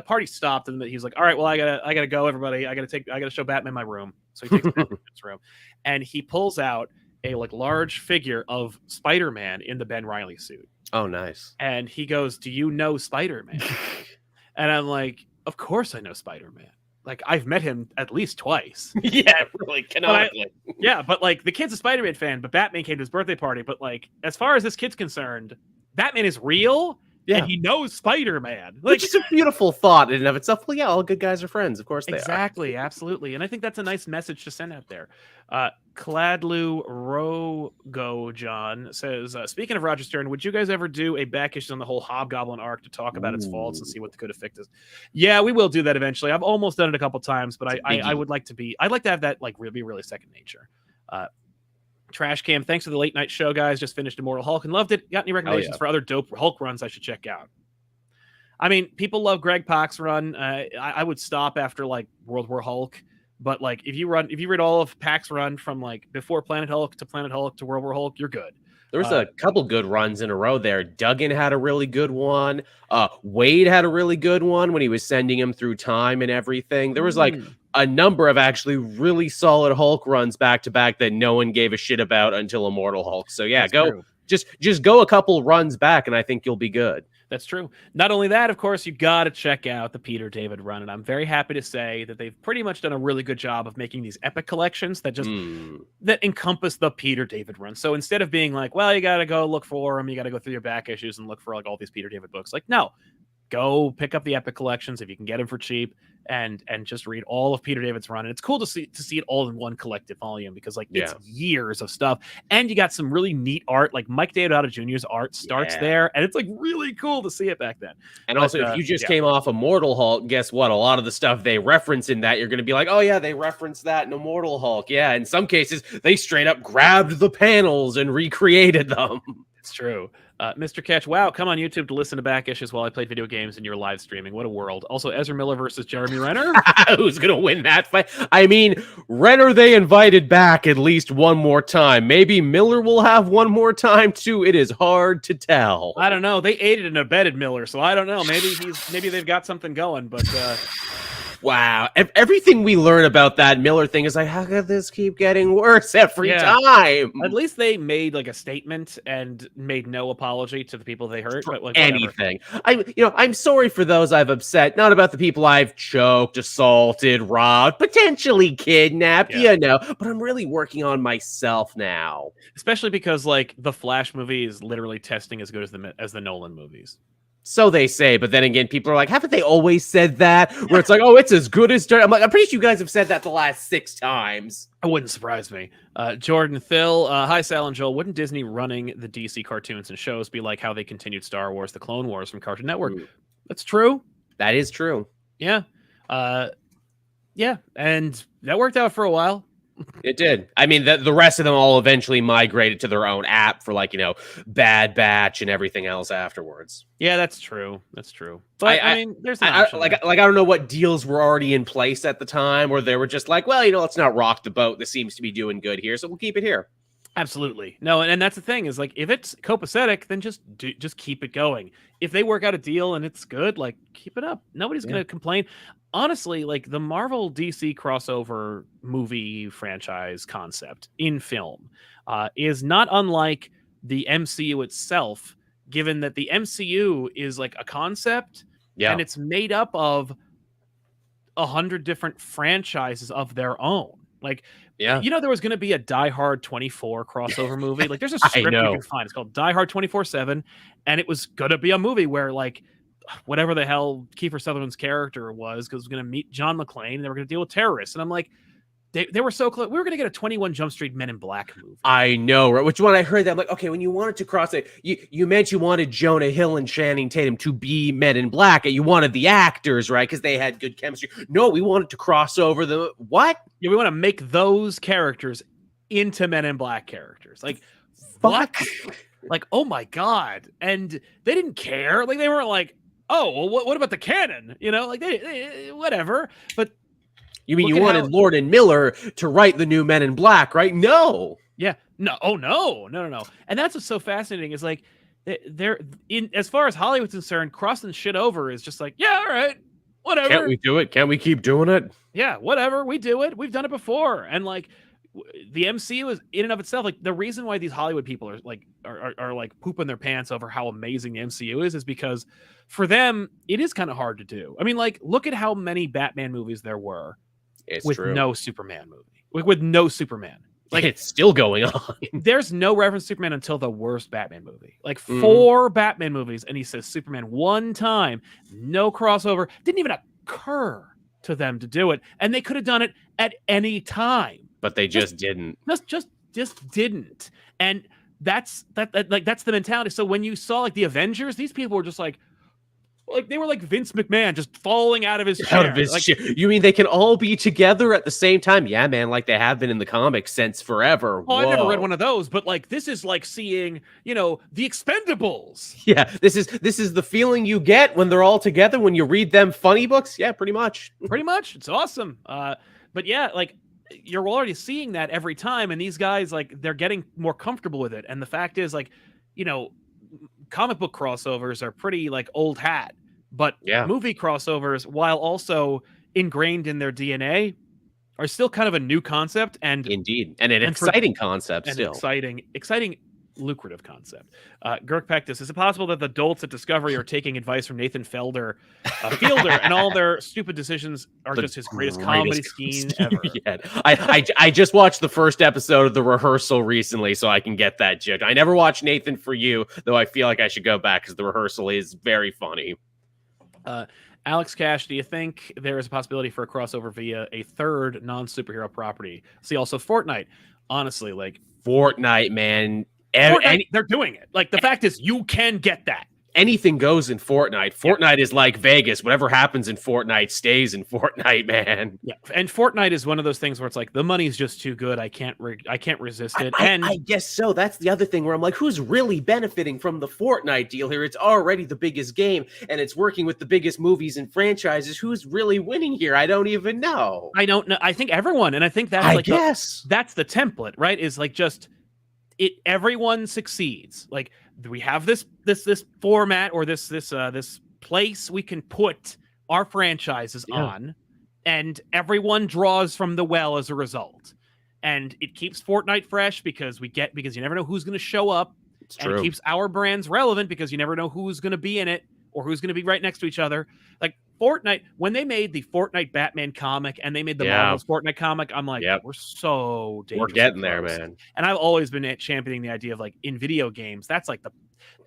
party stopped, and he was like, "All right, well, I gotta go, everybody. I gotta show Batman my room." So he takes Batman to his room, and he pulls out a like large figure of Spider-Man in the Ben Reilly suit. Oh, nice. And he goes, "Do you know Spider-Man?" And I'm like, "Of course I know Spider-Man. Like I've met him at least twice." Yeah, really, canonically. But like the kid's a Spider-Man fan, but Batman came to his birthday party. But like as far as this kid's concerned, Batman is real. Yeah. And he knows Spider-Man. Like, which is a beautiful thought in and of itself. Well, yeah, all good guys are friends. Of course they are. Exactly, absolutely. And I think that's a nice message to send out there. Cladlu Rogo John says, speaking of Roger Stern, would you guys ever do a back issue on the whole Hobgoblin arc to talk about its faults and see what could have fixed it? Yeah, we will do that eventually. I've almost done it a couple times, but I'd like to have that like really second nature. Trash Cam, thanks for the late night show, guys. Just finished Immortal Hulk and loved it. Got any recommendations for other dope Hulk runs I should check out? I mean, people love Greg Pak's run. I would stop after like World War Hulk, but like if you read all of Pak's run from like before Planet Hulk to World War Hulk, you're good. There was a couple good runs in a row there. Duggan had a really good one. Wade had a really good one when he was sending him through time and everything. There was like a number of actually really solid Hulk runs back to back that no one gave a shit about until Immortal Hulk. So yeah, just go a couple runs back and I think you'll be good. That's true. Not only that, of course, you got to check out the Peter David run, and I'm very happy to say that they've pretty much done a really good job of making these epic collections that just that encompass the Peter David run. So instead of being like, well, you got to go look for them, you got to go through your back issues and look for like all these Peter David books. Like, no, go pick up the epic collections if you can get them for cheap, and just read all of Peter David's run. And it's cool to see it all in one collective volume because like it's years of stuff, and you got some really neat art. Like Mike Deodato Jr.'s art starts there, and it's like really cool to see it back then. And also, if you just came off Immortal Hulk, guess what? A lot of the stuff they reference in that, you're going to be like, oh yeah, they referenced that in Immortal Hulk. Yeah, in some cases, they straight up grabbed the panels and recreated them. It's true. Mr. Catch, wow, come on YouTube to listen to back issues while I played video games and you're live streaming. What a world. Also, Ezra Miller versus Jeremy Renner. Who's going to win that fight? I mean, Renner they invited back at least one more time. Maybe Miller will have one more time too. It is hard to tell. I don't know. They aided and abetted Miller, so I don't know. Maybe they've got something going, but wow. Everything we learn about that Miller thing is like, how could this keep getting worse every time? At least they made like a statement and made no apology to the people they hurt. But like, anything. I'm sorry for those I've upset, not about the people I've choked, assaulted, robbed, potentially kidnapped, but I'm really working on myself now. Especially because like the Flash movie is literally testing as good as the Nolan movies. So they say, but then again, people are like, haven't they always said that? Where it's like, oh, it's as good as Dirt. I'm like, I'm pretty sure you guys have said that the last 6 times. It wouldn't surprise me. Jordan Thill, hi, Sal and Joel. Wouldn't Disney running the DC cartoons and shows be like how they continued Star Wars, the Clone Wars from Cartoon Network? That's true. That is true. Yeah. Yeah, and that worked out for a while. It did. I mean, the rest of them all eventually migrated to their own app for like, Bad Batch and everything else afterwards. Yeah, that's true. That's true. But I mean, there's an option I don't know what deals were already in place at the time, or they were just like, well, let's not rock the boat. This seems to be doing good here, so we'll keep it here. Absolutely. No, and that's the thing is like if it's copacetic, then just keep it going. If they work out a deal and it's good, like keep it up. Nobody's going to complain. Honestly, like the Marvel DC crossover movie franchise concept in film is not unlike the MCU itself, given that the MCU is like a concept and it's made up of 100 different franchises of their own. Like, there was going to be a Die Hard 24 crossover movie. Like, there's a script you can find. It's called Die Hard 24/7, and it was going to be a movie where, like, whatever the hell Kiefer Sutherland's character was, because it was going to meet John McClane, and they were going to deal with terrorists. And I'm like, they were so close. We were going to get a 21 Jump Street Men in Black movie. I know, right? Which one I heard that, I'm like, okay, when you wanted to cross it, you meant you wanted Jonah Hill and Channing Tatum to be Men in Black, and you wanted the actors, right? Because they had good chemistry. No, we wanted to cross over the what? Yeah, we want to make those characters into Men in Black characters. Like, what? Like, oh my God. And they didn't care. Like, they weren't like, oh, well, what about the canon? Like they whatever. But you mean you wanted Lord and Miller to write the new Men in Black, right? No. Yeah. No. Oh, no. And that's what's so fascinating is like they're in as far as Hollywood's concerned, crossing shit over is just like, yeah, all right, whatever. Can't we do it? Can't we keep doing it? Yeah, whatever. We do it. We've done it before. And like the MCU is in and of itself, like the reason why these Hollywood people are like pooping their pants over how amazing the MCU is because for them, it is kind of hard to do. I mean, like, look at how many Batman movies there were. It's with true. No Superman movie. With no Superman. Like it's still going on. There's no reference to Superman until the worst Batman movie. Like 4 Batman movies, and he says Superman one time. No crossover. Didn't even occur to them to do it. And they could have done it at any time. But they just didn't. Just didn't. And that's the mentality. So when you saw like the Avengers, these people were just like they were like Vince McMahon just falling out of his chair. You mean they can all be together at the same time? Yeah, man, like they have been in the comics since forever. Oh, I've never read one of those, but like this is like seeing, the Expendables. Yeah, this is the feeling you get when they're all together when you read them funny books. Yeah, pretty much. Pretty much. It's awesome. But yeah, like you're already seeing that every time, and these guys like they're getting more comfortable with it. And the fact is, like, comic book crossovers are pretty like old hat, but movie crossovers, while also ingrained in their DNA, are still kind of a new concept and indeed, and an exciting concept still. Exciting lucrative concept. Girk Pectus, is it possible that the adults at Discovery are taking advice from Nathan Fielder, and all their stupid decisions are just his greatest comedy scheme ever? Yet. I just watched the first episode of The Rehearsal recently, so I can get that joke. I never watched Nathan For You, though I feel like I should go back because The Rehearsal is very funny. Alex Cash, do you think there is a possibility for a crossover via a third non-superhero property? See, also Fortnite. Honestly, like Fortnite, man. They're doing it. Like, the fact is, you can get that. Anything goes in Fortnite. Fortnite is like Vegas. Whatever happens in Fortnite stays in Fortnite, man. Yeah, and Fortnite is one of those things where it's like the money's just too good. I can't resist it. I guess so. That's the other thing where I'm like, who's really benefiting from the Fortnite deal here? It's already the biggest game, and it's working with the biggest movies and franchises. Who's really winning here? I don't even know. I don't know. I think everyone, and I think that's that's the template, right? Is like just it. Everyone succeeds. Like, we have this format or this place we can put our franchises on, and everyone draws from the well as a result. And it keeps Fortnite fresh because you never know who's going to show up. It's and true. It keeps our brands relevant because you never know who's going to be in it or who's going to be right next to each other. Like Fortnite, when they made the Fortnite Batman comic and they made the Marvel's Fortnite comic, I'm like, we're so dangerous. We're getting there, man. And I've always been championing the idea of, like, in video games, that's like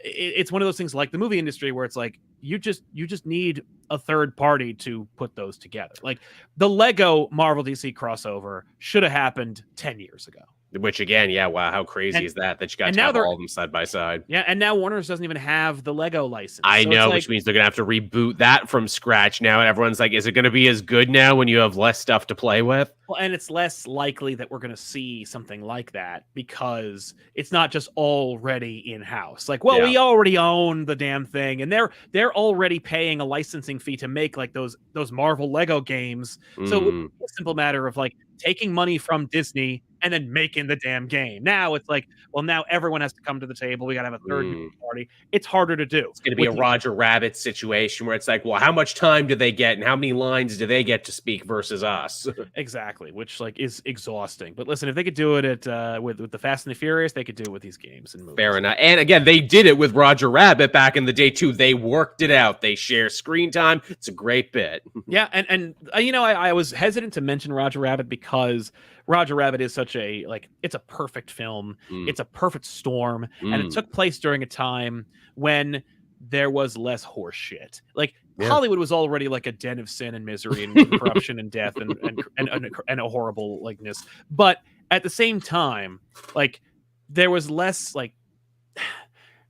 it's one of those things like the movie industry where it's like you just need a third party to put those together. Like the Lego Marvel DC crossover should have happened 10 years ago. Which again, wow, how crazy is that you got to have all of them side by side? Yeah, and now Warner's doesn't even have the Lego license. I know, which means they're gonna have to reboot that from scratch now. And everyone's like, is it gonna be as good now when you have less stuff to play with? Well, and it's less likely that we're gonna see something like that because it's not just already in-house. Like, we already own the damn thing, and they're already paying a licensing fee to make like those Marvel Lego games. So it's a simple matter of like taking money from Disney and then making the damn game. Now it's like, well, now everyone has to come to the table. We got to have a third party. It's harder to do. It's going to be a Roger Rabbit situation where it's like, well, how much time do they get and how many lines do they get to speak versus us? Exactly, which like is exhausting. But listen, if they could do it at with the Fast and the Furious, they could do it with these games and movies. Fair enough. And again, they did it with Roger Rabbit back in the day too. They worked it out. They share screen time. It's a great bit. Yeah, and I was hesitant to mention Roger Rabbit because Roger Rabbit is such a, like, it's a perfect film. It's a perfect storm. And it took place during a time when there was less horse shit. Like, Hollywood was already like a den of sin and misery and corruption and death and a horrible likeness. But at the same time, like, there was less, like,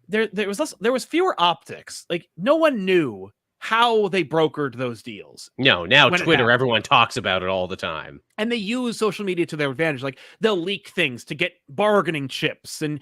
there was fewer optics. Like, no one knew how they brokered those deals. No, now Twitter, everyone talks about it all the time. And they use social media to their advantage. Like, they'll leak things to get bargaining chips. And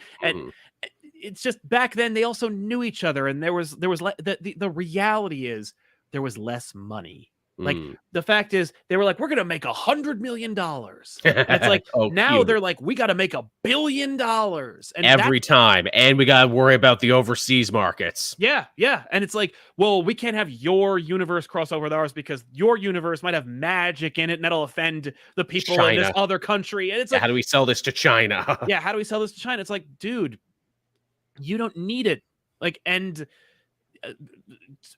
it's just, back then they also knew each other. And the reality is there was less money. Like, the fact is, they were like, we're going to make $100 million. It's like, now they're like, we got to make $1 billion. And every time. And we got to worry about the overseas markets. Yeah. And it's like, well, we can't have your universe cross over with ours because your universe might have magic in it and that'll offend the people in this other country. And it's like, how do we sell this to China? How do we sell this to China? It's like, dude, you don't need it. Like, and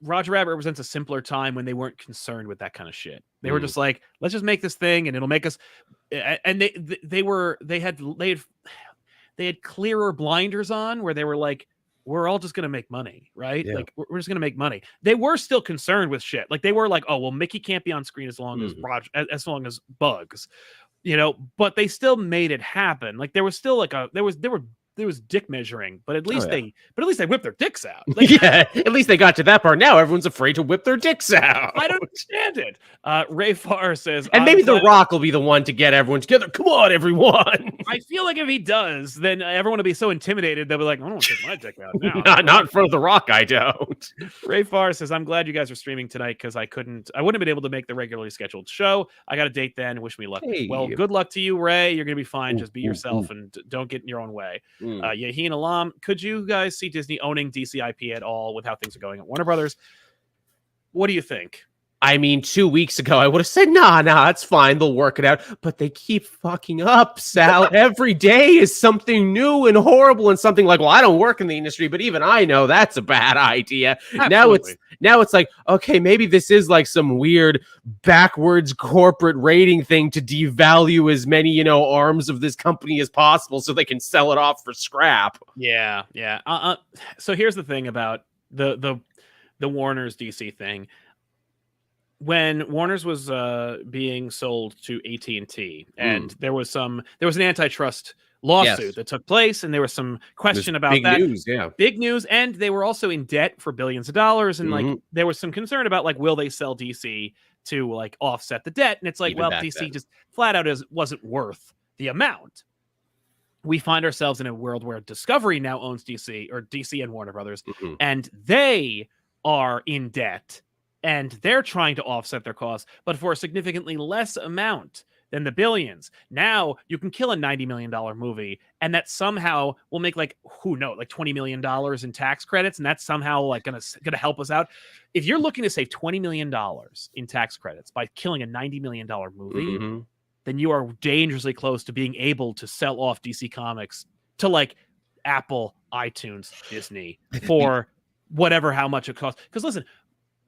Roger Rabbit represents a simpler time when they weren't concerned with that kind of shit. They were just like, let's just make this thing and it'll make us. And they had clearer blinders on where they were like, we're all just going to make money, right? Yeah. Like, we're just going to make money. They were still concerned with shit. Like, they were like, oh, well, Mickey can't be on screen as long as as long as Bugs, but they still made it happen. Like, there was still like there was dick measuring, but at least they whipped their dicks out. Like, at least they got to that part. Now everyone's afraid to whip their dicks out. I don't understand it. Ray Farr says, and maybe The Rock will be the one to get everyone together. Come on, everyone. I feel like if he does, then everyone will be so intimidated they'll be like, I don't want to take my dick out now. not for The Rock, I don't. Ray Farr says, I'm glad you guys are streaming tonight because I wouldn't have been able to make the regularly scheduled show. I got a date then. Wish me luck. Hey. Well, good luck to you, Ray. You're gonna be fine. Just be yourself and don't get in your own way. Yahin Alam, could you guys see Disney owning DC IP at all with how things are going at Warner Brothers? What do you think? I mean, 2 weeks ago, I would have said, nah, it's fine. They'll work it out. But they keep fucking up, Sal. Every day is something new and horrible and something like, well, I don't work in the industry, but even I know that's a bad idea. Absolutely. Now it's like, okay, maybe this is like some weird backwards corporate rating thing to devalue as many, arms of this company as possible so they can sell it off for scrap. Yeah. So here's the thing about the Warner's DC thing. When Warner's was being sold to AT&T, and there was an antitrust lawsuit that took place, and there was some question about big that. Big news, and they were also in debt for billions of dollars, and like there was some concern about like, will they sell DC to like offset the debt? And it's like, even well, DC then just flat out wasn't worth the amount. We find ourselves in a world where Discovery now owns DC, or DC and Warner Brothers, and they are in debt. And they're trying to offset their costs, but for a significantly less amount than the billions. Now you can kill a $90 million movie, and that somehow will make like, who knows, like $20 million in tax credits, and that's somehow like gonna help us out. If you're looking to save $20 million in tax credits by killing a $90 million movie, then you are dangerously close to being able to sell off DC Comics to like Apple, iTunes, Disney for whatever how much it costs. Because listen,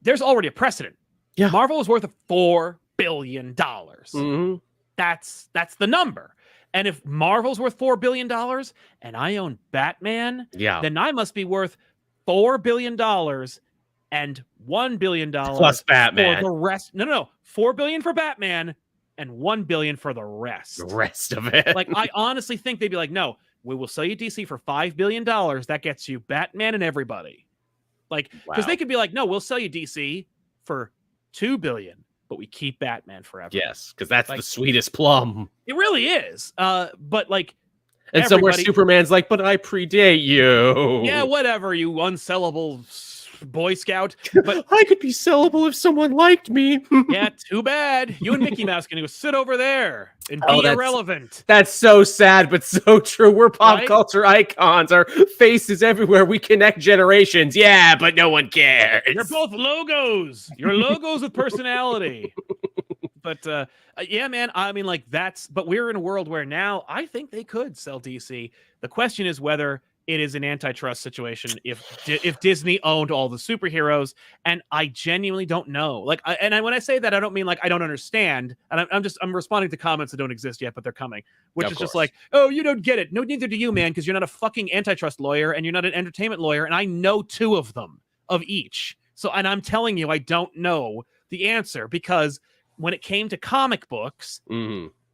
there's already a precedent. Yeah. Marvel is worth $4 billion. That's the number. And if Marvel's worth $4 billion and I own Batman, then I must be worth $4 billion and $1 billion plus Batman for the rest. No. $4 billion for Batman and $1 billion for the rest. The rest of it. Like, I honestly think they'd be like, no, we will sell you DC for $5 billion. That gets you Batman and everybody. Like, because they could be like, no, we'll sell you DC for $2 billion, but we keep Batman forever. Yes, because that's like the sweetest plum. It really is. But like, and somewhere Superman's like, but I predate you. Yeah, whatever, you unsellable Boy Scout. But I could be sellable if someone liked me. Yeah, too bad. You and Mickey Mouse can go sit over there and be irrelevant. That's so sad, but so true. We're pop culture icons. Our faces everywhere. We connect generations. Yeah, but no one cares. You're both logos. You're logos with personality. But yeah, man, I mean, like, but we're in a world where now I think they could sell DC. The question is whether it is an antitrust situation if Disney owned all the superheroes, and I genuinely don't know. Like, when I say that, I don't mean like I don't understand, and I'm responding to comments that don't exist yet, but they're coming, which is just like, oh, you don't get it. No, neither do you, man, because you're not a fucking antitrust lawyer and you're not an entertainment lawyer, and I know two of them, of each. So, and I'm telling you, I don't know the answer, because when it came to comic books,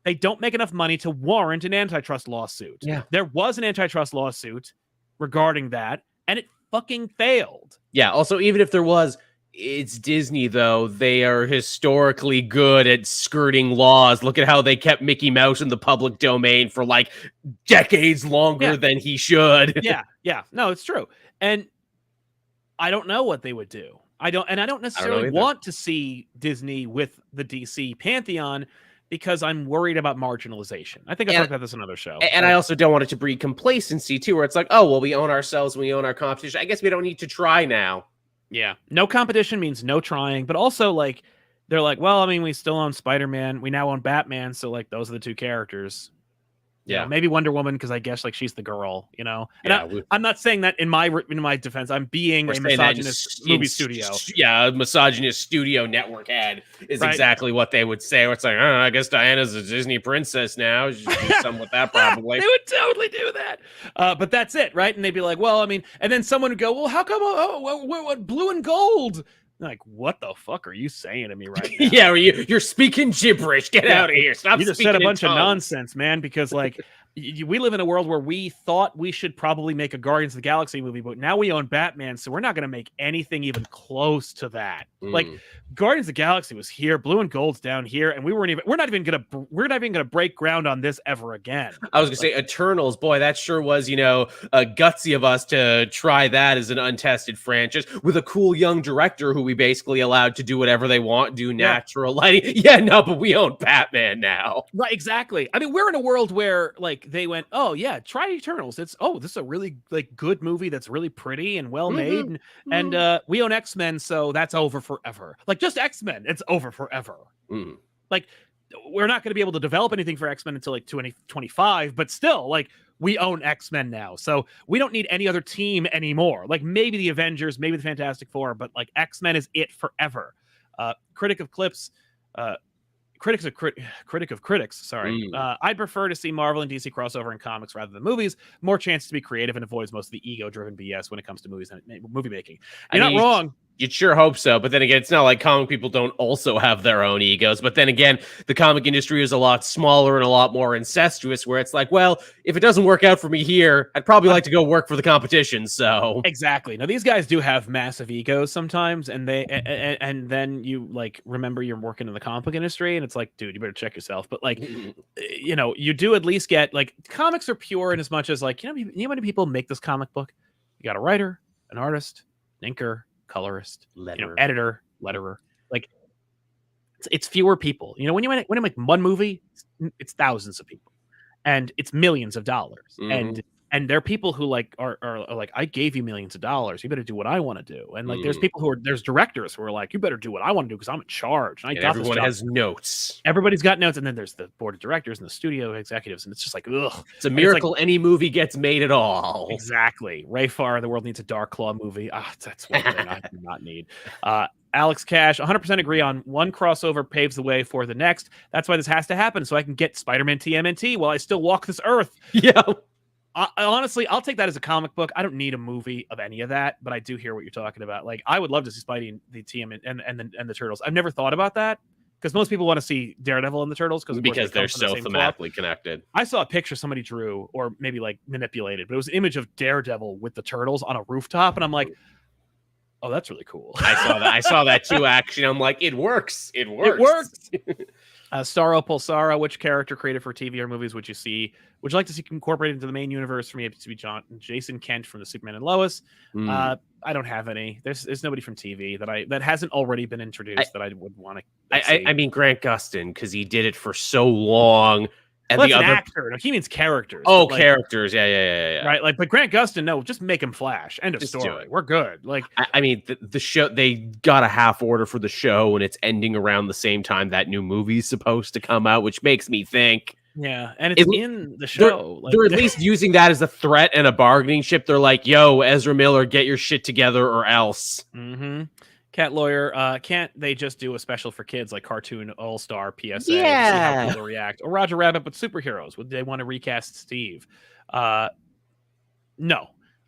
they don't make enough money to warrant an antitrust lawsuit. Yeah. There was an antitrust lawsuit regarding that, and it fucking failed. Yeah, also, even if there was, it's Disney, though. They are historically good at skirting laws. Look at how they kept Mickey Mouse in the public domain for, like, decades longer than he should. Yeah. No, it's true. And I don't know what they would do. I don't necessarily want to see Disney with the DC pantheon, because I'm worried about marginalization. I think I talked about this in another show. And I also don't want it to breed complacency, too, where it's like, oh, well, we own ourselves, we own our competition. I guess we don't need to try now. Yeah. No competition means no trying. But also, like, they're like, well, I mean, we still own Spider-Man. We now own Batman. So, like, those are the two characters. Yeah, maybe Wonder Woman, because I guess like she's the girl, you know. And I'm not saying that in my defense. I'm being a misogynist movie studio. Yeah, a misogynist studio network head is exactly what they would say. Where it's like, oh, I guess Diana's a Disney princess now. She should do something with that, probably. They would totally do that. But that's it, right? And they'd be like, well, I mean, and then someone would go, well, how come? What blue and gold? Like, what the fuck are you saying to me right now? Yeah, you're speaking gibberish. Get out of here. Stop. You just said a bunch of nonsense, man, because like we live in a world where we thought we should probably make a Guardians of the Galaxy movie, but now we own Batman, so we're not going to make anything even close to that. Like, Guardians of the Galaxy was here, blue and gold's down here, and we're not even going to break ground on this ever again. I was going to say Eternals, boy, that sure was, gutsy of us to try that as an untested franchise with a cool young director who we basically allowed to do whatever they want, do natural lighting. Yeah, no, but we own Batman now. Right, exactly. I mean, we're in a world where like like they went, oh yeah, try Eternals. This is a really like good movie that's really pretty and well made, and we own X-Men, so that's over forever. Like just X-Men, it's over forever. Like we're not going to be able to develop anything for X-Men until like 2025, but still, like we own X-Men now, so we don't need any other team anymore. Like maybe the Avengers, maybe the Fantastic Four, but like X-Men is it forever. Critic of Clips. Critic of critics, sorry. I'd prefer to see Marvel and DC crossover in comics rather than movies. More chance to be creative and avoids most of the ego-driven BS when it comes to movies and movie making. You're not wrong. You'd sure hope so, but then again, it's not like comic people don't also have their own egos. But then again, the comic industry is a lot smaller and a lot more incestuous, where it's like, well, if it doesn't work out for me here, I'd probably like to go work for the competition. So exactly. Now these guys do have massive egos sometimes, and and then you like remember you're working in the comic industry, and it's like, dude, you better check yourself. But like, you know, you do at least get like comics are pure in as much as like, you know how many people make this comic book? You got a writer, an artist, an inker, colorist, editor, letterer. Like it's fewer people. You know, when you make one movie, it's thousands of people, and it's millions of dollars. And there are people who like are like, I gave you millions of dollars, you better do what I want to do. And like there's directors who are like, you better do what I want to do because I'm in charge. And everyone has notes. Everybody's got notes, and then there's the board of directors and the studio executives, and it's just like, ugh. It's a miracle any movie gets made at all. Exactly. Ray Farr, the world needs a Dark Claw movie. That's one thing I do not need. Alex Cash, 100% agree on one crossover paves the way for the next. That's why this has to happen, so I can get Spider-Man TMNT while I still walk this earth. Yeah. Honestly, I'll take that as a comic book. I don't need a movie of any of that, but I do hear what you're talking about. Like, I would love to see Spidey and the TM and the Turtles. I've never thought about that because most people want to see Daredevil and the Turtles because they're so thematically connected. I saw a picture somebody drew or maybe like manipulated, but it was an image of Daredevil with the Turtles on a rooftop, and I'm like, oh, that's really cool. I saw that too. Actually, I'm like, it works. It works. It works. Starro Pulsara, which character created for TV or movies would you like to see incorporated into the main universe? For me, it to be Jason Kent from the Superman and Lois. I don't have any. There's nobody from TV that hasn't already been introduced that I would want to. I mean Grant Gustin, because he did it for so long. And well, the other actor. No, he means characters. Oh, like, characters. Yeah. Right. Like, but Grant Gustin, no, just make him Flash. End of story. We're good. Like, I mean, the show, they got a half order for the show, and it's ending around the same time that new movie's supposed to come out, which makes me think. Yeah, and it's in the show. They're at least using that as a threat and a bargaining chip. They're like, "Yo, Ezra Miller, get your shit together, or else." Cat Lawyer, can't they just do a special for kids like Cartoon All-Star PSA? Yeah. See how people react. Or Roger Rabbit, but superheroes. Would they want to recast Steve? No.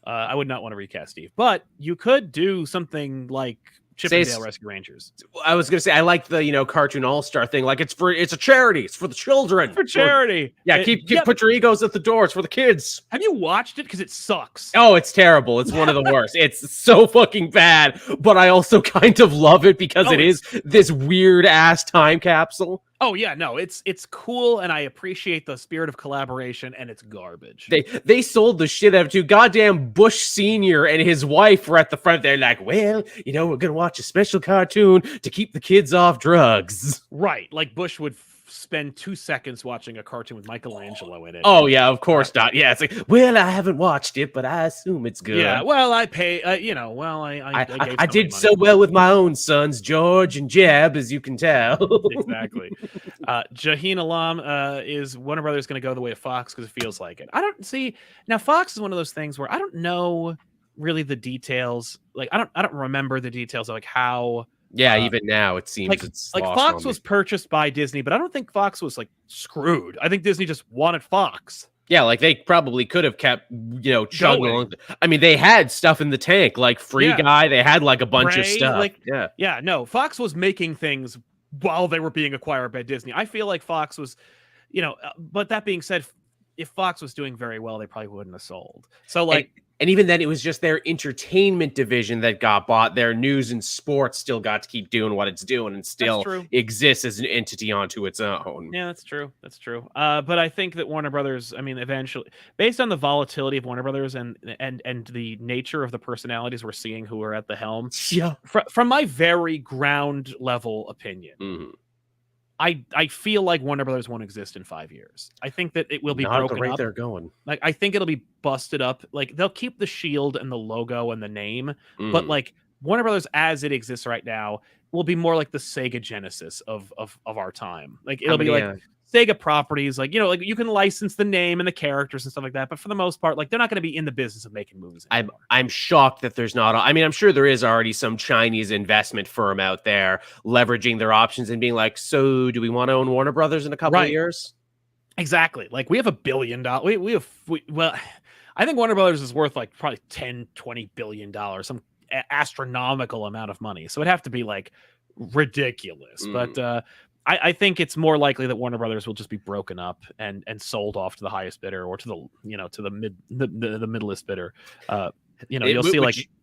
I would not want to recast Steve. But you could do something like Chip and Dale Rescue Rangers. I was gonna say I like the Cartoon All-Star thing. Like it's a charity. It's for the children. For charity. Put your egos at the door. It's for the kids. Have you watched it? Because it sucks. Oh, it's terrible. It's one of the worst. It's so fucking bad. But I also kind of love it because it is this weird ass time capsule. Oh yeah, no, it's cool, and I appreciate the spirit of collaboration, and it's garbage. They sold the shit out of it. Goddamn Bush Senior and his wife were at the front. They're like, well, we're gonna watch a special cartoon to keep the kids off drugs. Right, like Bush would spend 2 seconds watching a cartoon with Michelangelo in it. Oh yeah, of course not. Yeah, it's like, well, I haven't watched it, but I assume it's good. Yeah, well, I pay. I did so well with my own sons, George and Jeb, as you can tell. Exactly. Jaheen Alam is Warner Brothers going to go the way of Fox because it feels like it. I don't see now. Fox is one of those things where I don't know really the details. Like I don't remember the details of like how. Yeah, even now it seems it's like Fox was purchased by Disney, but I don't think Fox was like screwed. I think Disney just wanted Fox. Yeah, like they probably could have kept, chugging along. I mean, they had stuff in the tank, like Free Guy. They had like a bunch of stuff. No, Fox was making things while they were being acquired by Disney. I feel like Fox was, but that being said, if Fox was doing very well, they probably wouldn't have sold. So like. And even then, it was just their entertainment division that got bought. Their news and sports still got to keep doing what it's doing and still exists as an entity onto its own. Yeah, that's true. That's true. But I think that Warner Brothers, I mean, eventually, based on the volatility of Warner Brothers and the nature of the personalities we're seeing who are at the helm, from my very ground level opinion, I feel like Warner Brothers won't exist in 5 years. I think that it will be Not at the broken rate up. they're going. Like, I think it'll be busted up. Like, they'll keep the shield and the logo and the name, but like Warner Brothers as it exists right now will be more like the Sega Genesis of our time. Like, it'll be like Sega properties, like, you know, like you can license the name and the characters and stuff like that, but for the most part, like, they're not going to be in the business of making movies anymore. I'm shocked that there's not. I mean, I'm sure there is already some Chinese investment firm out there leveraging their options and being like, so do we want to own Warner Brothers in a couple of years? Exactly. Like, we have $1 billion. Well, I think Warner Brothers is worth like probably 10, 20 billion dollars, some astronomical amount of money. So it'd have to be like ridiculous. But I think it's more likely that Warner Brothers will just be broken up and sold off to the highest bidder or to the, you know, to the middlest bidder. You know, you'll see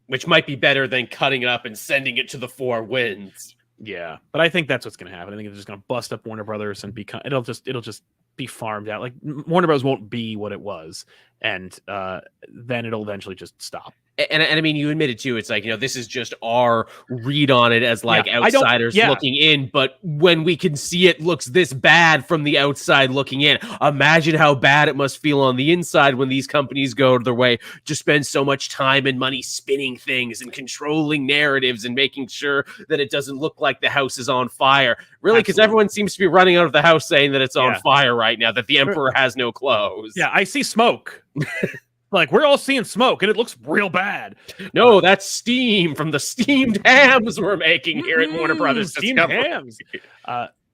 which might be better than cutting it up and sending it to the 4 winds. Yeah, but I think that's what's going to happen. I think it's just going to bust up Warner Brothers and become it'll just be farmed out. Like, Warner Bros. Won't be what it was, and then it'll eventually just stop. And I mean, you admitted too, it's like, you know, this is just our read on it as like outsiders looking in. But when we can see it looks this bad from the outside looking in, imagine how bad it must feel on the inside when these companies go to their way to spend so much time and money spinning things and controlling narratives and making sure that it doesn't look like the house is on fire. Really, because everyone seems to be running out of the house saying that it's on fire right now, that the Emperor has no clothes. Yeah, I see smoke. Like, we're all seeing smoke, and it looks real bad. No, that's steam from the steamed hams we're making here at Warner Brothers. Steamed hams.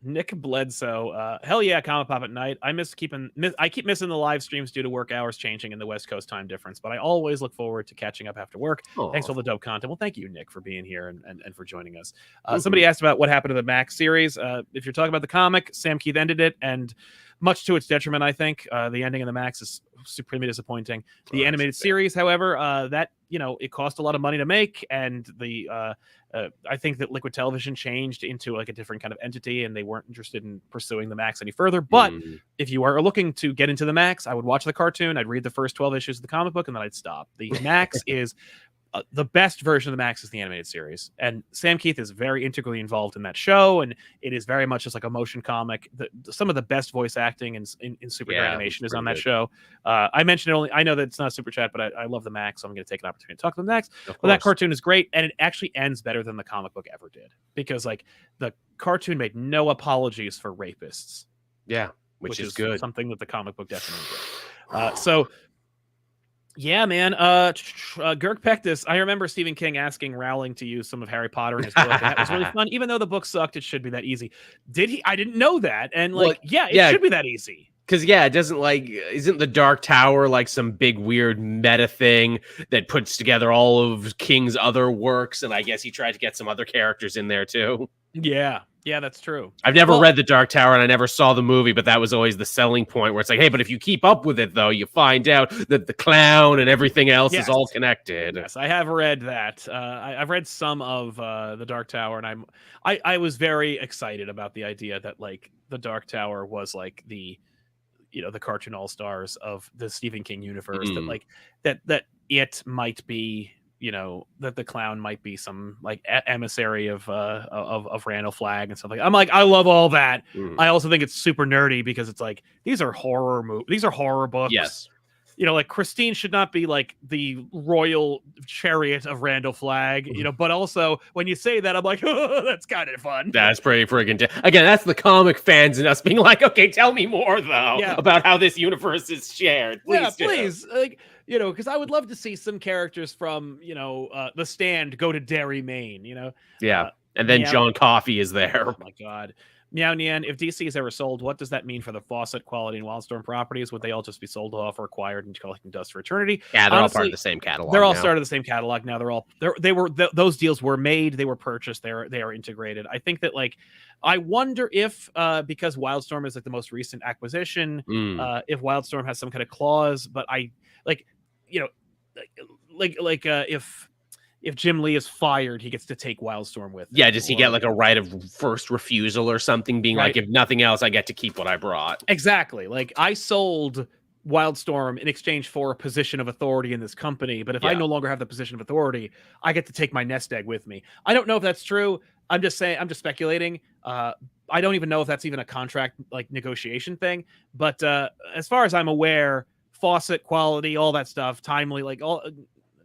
Nick Bledsoe. Hell yeah, Comic Pop at night. I keep missing the live streams due to work hours changing in the West Coast time difference, but I always look forward to catching up after work. Aww. Thanks for all the dope content. Well, thank you, Nick, for being here and for joining us. Somebody asked about what happened to the Max series. If you're talking about the comic, Sam Keith ended it, and much to its detriment, I think. The ending of the Max is supremely disappointing. The animated series, however, that, you know, it cost a lot of money to make, and the I think that Liquid Television changed into like a different kind of entity, and they weren't interested in pursuing the Max any further. But if you are looking to get into the Max, I would watch the cartoon, I'd read the first 12 issues of the comic book, and then I'd stop. The Max is the best version of the Max is the animated series, and Sam Keith is very integrally involved in that show, and it is very much just like a motion comic. Some of the best voice acting in super animation is on that show. I mentioned it only. I know that it's not a super chat, but I love the Max, so I'm going to take an opportunity to talk to the Max. But that cartoon is great, and it actually ends better than the comic book ever did, because like the cartoon made no apologies for rapists. Yeah, which is good. Something that the comic book definitely did. So. Yeah, man. Girk Pectus. I remember Stephen King asking Rowling to use some of Harry Potter in his book, and that was really fun. Even though the book sucked, it should be that easy. Did he? I didn't know that. And like, it should be that easy. Because it doesn't like, isn't the Dark Tower like some big weird meta thing that puts together all of King's other works? And I guess he tried to get some other characters in there too. Yeah, that's true. I've never read The Dark Tower, and I never saw the movie, but that was always the selling point, where it's like, hey, but if you keep up with it, though, you find out that the clown and everything else is all connected. Yes, I have read that. I've read some of The Dark Tower, and I was very excited about the idea that like The Dark Tower was like the, you know, the cartoon all-stars of the Stephen King universe, that like that it might be, you know, that the clown might be some like emissary of Randall Flagg and stuff like that. I'm like, I love all that. I also think it's super nerdy, because it's like, these are horror books. Yes. You know, like Christine should not be like the royal chariot of Randall Flagg, you know, but also when you say that, I'm like, oh, that's kind of fun. That's pretty friggin' again, that's the comic fans and us being like, okay, tell me more though about how this universe is shared. Please. Like, you know, because I would love to see some characters from, you know, The Stand go to Derry, Maine, you know? Yeah. And then John Coffey is there. Oh my God. Meow Nian, if DC is ever sold, what does that mean for the Fawcett, Quality, and Wildstorm properties? Would they all just be sold off or acquired and collecting dust for eternity? Yeah, they're all part of the same catalog. They're all started the same catalog now. Those deals were made, they were purchased, they are integrated. I think that like, I wonder if because Wildstorm is like the most recent acquisition, if Wildstorm has some kind of clause, but I like, you know, if Jim Lee is fired, he gets to take Wildstorm with him. Yeah, does he get like a right of first refusal or something, being like, if nothing else, I get to keep what I brought? Exactly. Like, I sold Wildstorm in exchange for a position of authority in this company, but if I no longer have the position of authority, I get to take my nest egg with me. I don't know if that's true. I'm just saying, I'm just speculating. I don't even know if that's even a contract like negotiation thing. But as far as I'm aware, faucet quality, all that stuff, timely, like all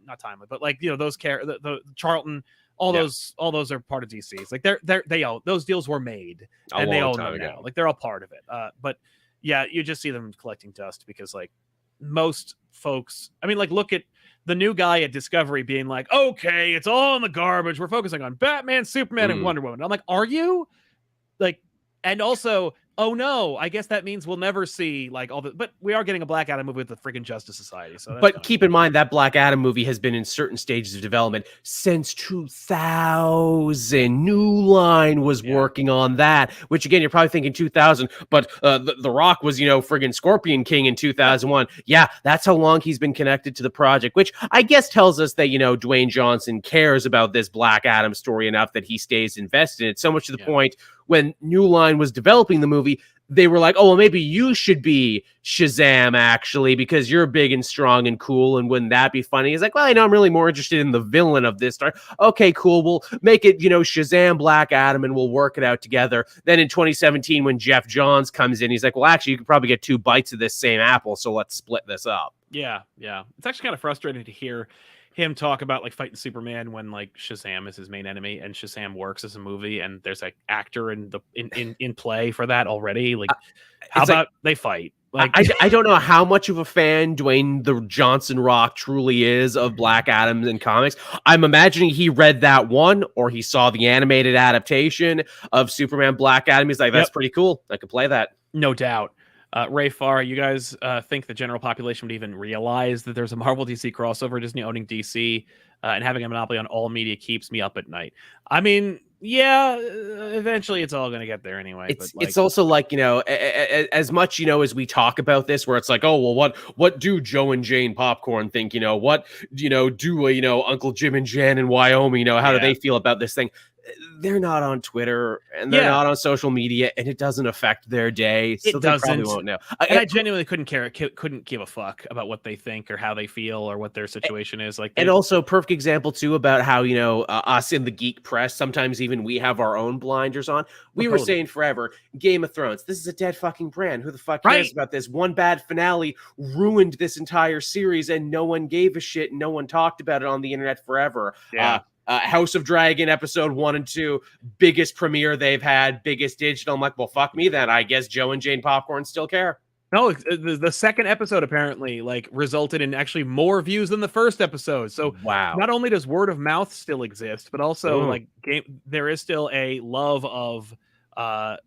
not timely, but like those the Charlton, all Yeah. those are part of DC's. Like they own those deals were made A and they long own time them ago. now. Like they're all part of it. But yeah, you just see them collecting dust because like most folks, I mean, like look at the new guy at Discovery being like, okay, it's all in the garbage. We're focusing on Batman, Superman, and Wonder Woman. I'm like, are you? Like, and also, oh no, I guess that means we'll never see like all the, but we are getting a Black Adam movie with the freaking Justice Society. So that's but fine. keep in mind that Black Adam movie has been in certain stages of development since 2000. New Line was working on that, which again, you're probably thinking 2000, but the Rock was, friggin' Scorpion King in 2001. Yeah, that's how long he's been connected to the project, which I guess tells us that, Dwayne Johnson cares about this Black Adam story enough that he stays invested in it, so much to the point when New Line was developing the movie, they were like, oh, well, maybe you should be Shazam, actually, because you're big and strong and cool, and wouldn't that be funny? He's like, well, I'm really more interested in the villain of this story. Okay, cool, we'll make it, Shazam, Black Adam, and we'll work it out together. Then in 2017, when Jeff Johns comes in, he's like, well, actually, you could probably get 2 bites of this same apple, so let's split this up. Yeah. It's actually kind of frustrating to hear him talk about like fighting Superman when like Shazam is his main enemy and Shazam works as a movie and there's like actor in play for that already. Like, how about they fight? Like, I don't know how much of a fan Dwayne the Johnson Rock truly is of Black Adam in comics. I'm imagining he read that one or he saw the animated adaptation of Superman Black Adam. He's like, that's pretty cool. I could play that. No doubt. Ray Farr, you guys think the general population would even realize that there's a Marvel DC crossover, Disney owning DC and having a monopoly on all media keeps me up at night. I mean, yeah, eventually it's all going to get there anyway. It's also like, as much, as we talk about this, where it's like, oh, well, what do Joe and Jane Popcorn think? What, do, Uncle Jim and Jan in Wyoming, how do they feel about this thing? They're not on Twitter and they're not on social media, and it doesn't affect their day. So they probably won't know. And I genuinely couldn't give a fuck about what they think or how they feel or what their situation is. Like, and also perfect example too about how, us in the geek press, sometimes even we have our own blinders on. We were saying forever, Game of Thrones, this is a dead fucking brand. Who the fuck cares about this? One bad finale ruined this entire series and no one gave a shit. No one talked about it on the internet forever. House of Dragon episode 1 and 2, biggest premiere they've had, biggest digital. I'm like, well, fuck me then. I guess Joe and Jane Popcorn still care. No, the second episode apparently like resulted in actually more views than the first episode. So wow, not only does word of mouth still exist, but also like there is still a love of of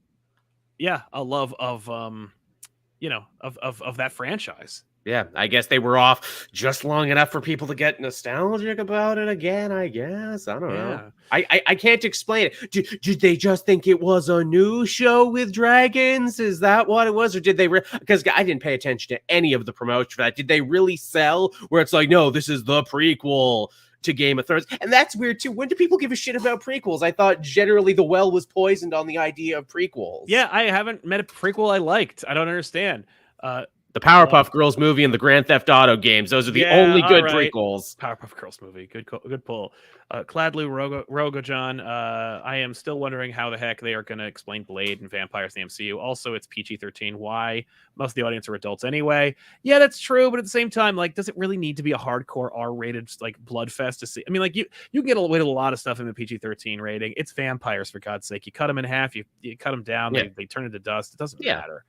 that franchise. Yeah, I guess they were off just long enough for people to get nostalgic about it again, I guess. I don't know. I can't explain it. Did they just think it was a new show with dragons? Is that what it was? Or did they... Because I didn't pay attention to any of the promotion for that. Did they really sell where it's like, no, this is the prequel to Game of Thrones? And that's weird, too. When do people give a shit about prequels? I thought generally the well was poisoned on the idea of prequels. Yeah, I haven't met a prequel I liked. I don't understand. The Powerpuff Girls movie and the Grand Theft Auto games. Those are the only good prequels. Powerpuff Girls movie. Good pull. Cladlu Rogojan. I am still wondering how the heck they are going to explain Blade and vampires in the MCU. Also, it's PG-13. Why? Most of the audience are adults anyway. Yeah, that's true. But at the same time, like, does it really need to be a hardcore R-rated like bloodfest to see? I mean, like you can get away with a lot of stuff in the PG-13 rating. It's vampires, for God's sake. You cut them in half. You cut them down. They turn into dust. It doesn't matter.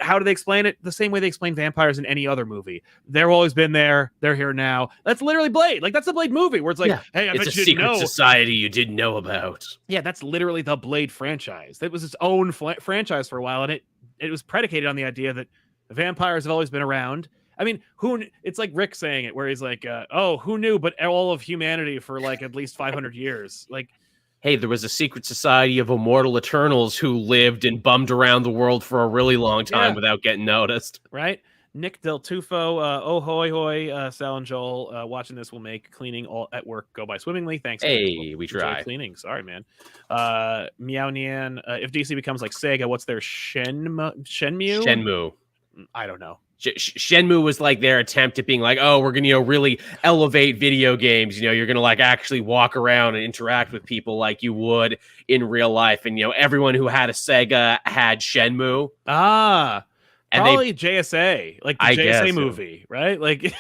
How do they explain it? The same way they explain vampires in any other movie. They've always been there. They're here now. That's literally Blade. Like, that's the Blade movie where it's like, hey, it's a secret society you didn't know about. Yeah, that's literally the Blade franchise. It was its own franchise for a while, and it was predicated on the idea that vampires have always been around. I mean, it's like Rick saying it, where he's like, who knew but all of humanity for like at least 500 years? Like, hey, there was a secret society of immortal Eternals who lived and bummed around the world for a really long time without getting noticed. Right? Nick Del Tufo, oh hoy hoy, Sal and Joel, watching this will make cleaning all at work go by swimmingly. Thanks. Hey, we try. Cleaning. Sorry, man. Meow Nian, if DC becomes like Sega, what's their Shenmue? I don't know. Shenmue was like their attempt at being like, oh, we're gonna, really elevate video games. You're gonna like actually walk around and interact with people like you would in real life. And everyone who had a Sega had Shenmue. And Probably JSA, like the I JSA guess, movie, right? Like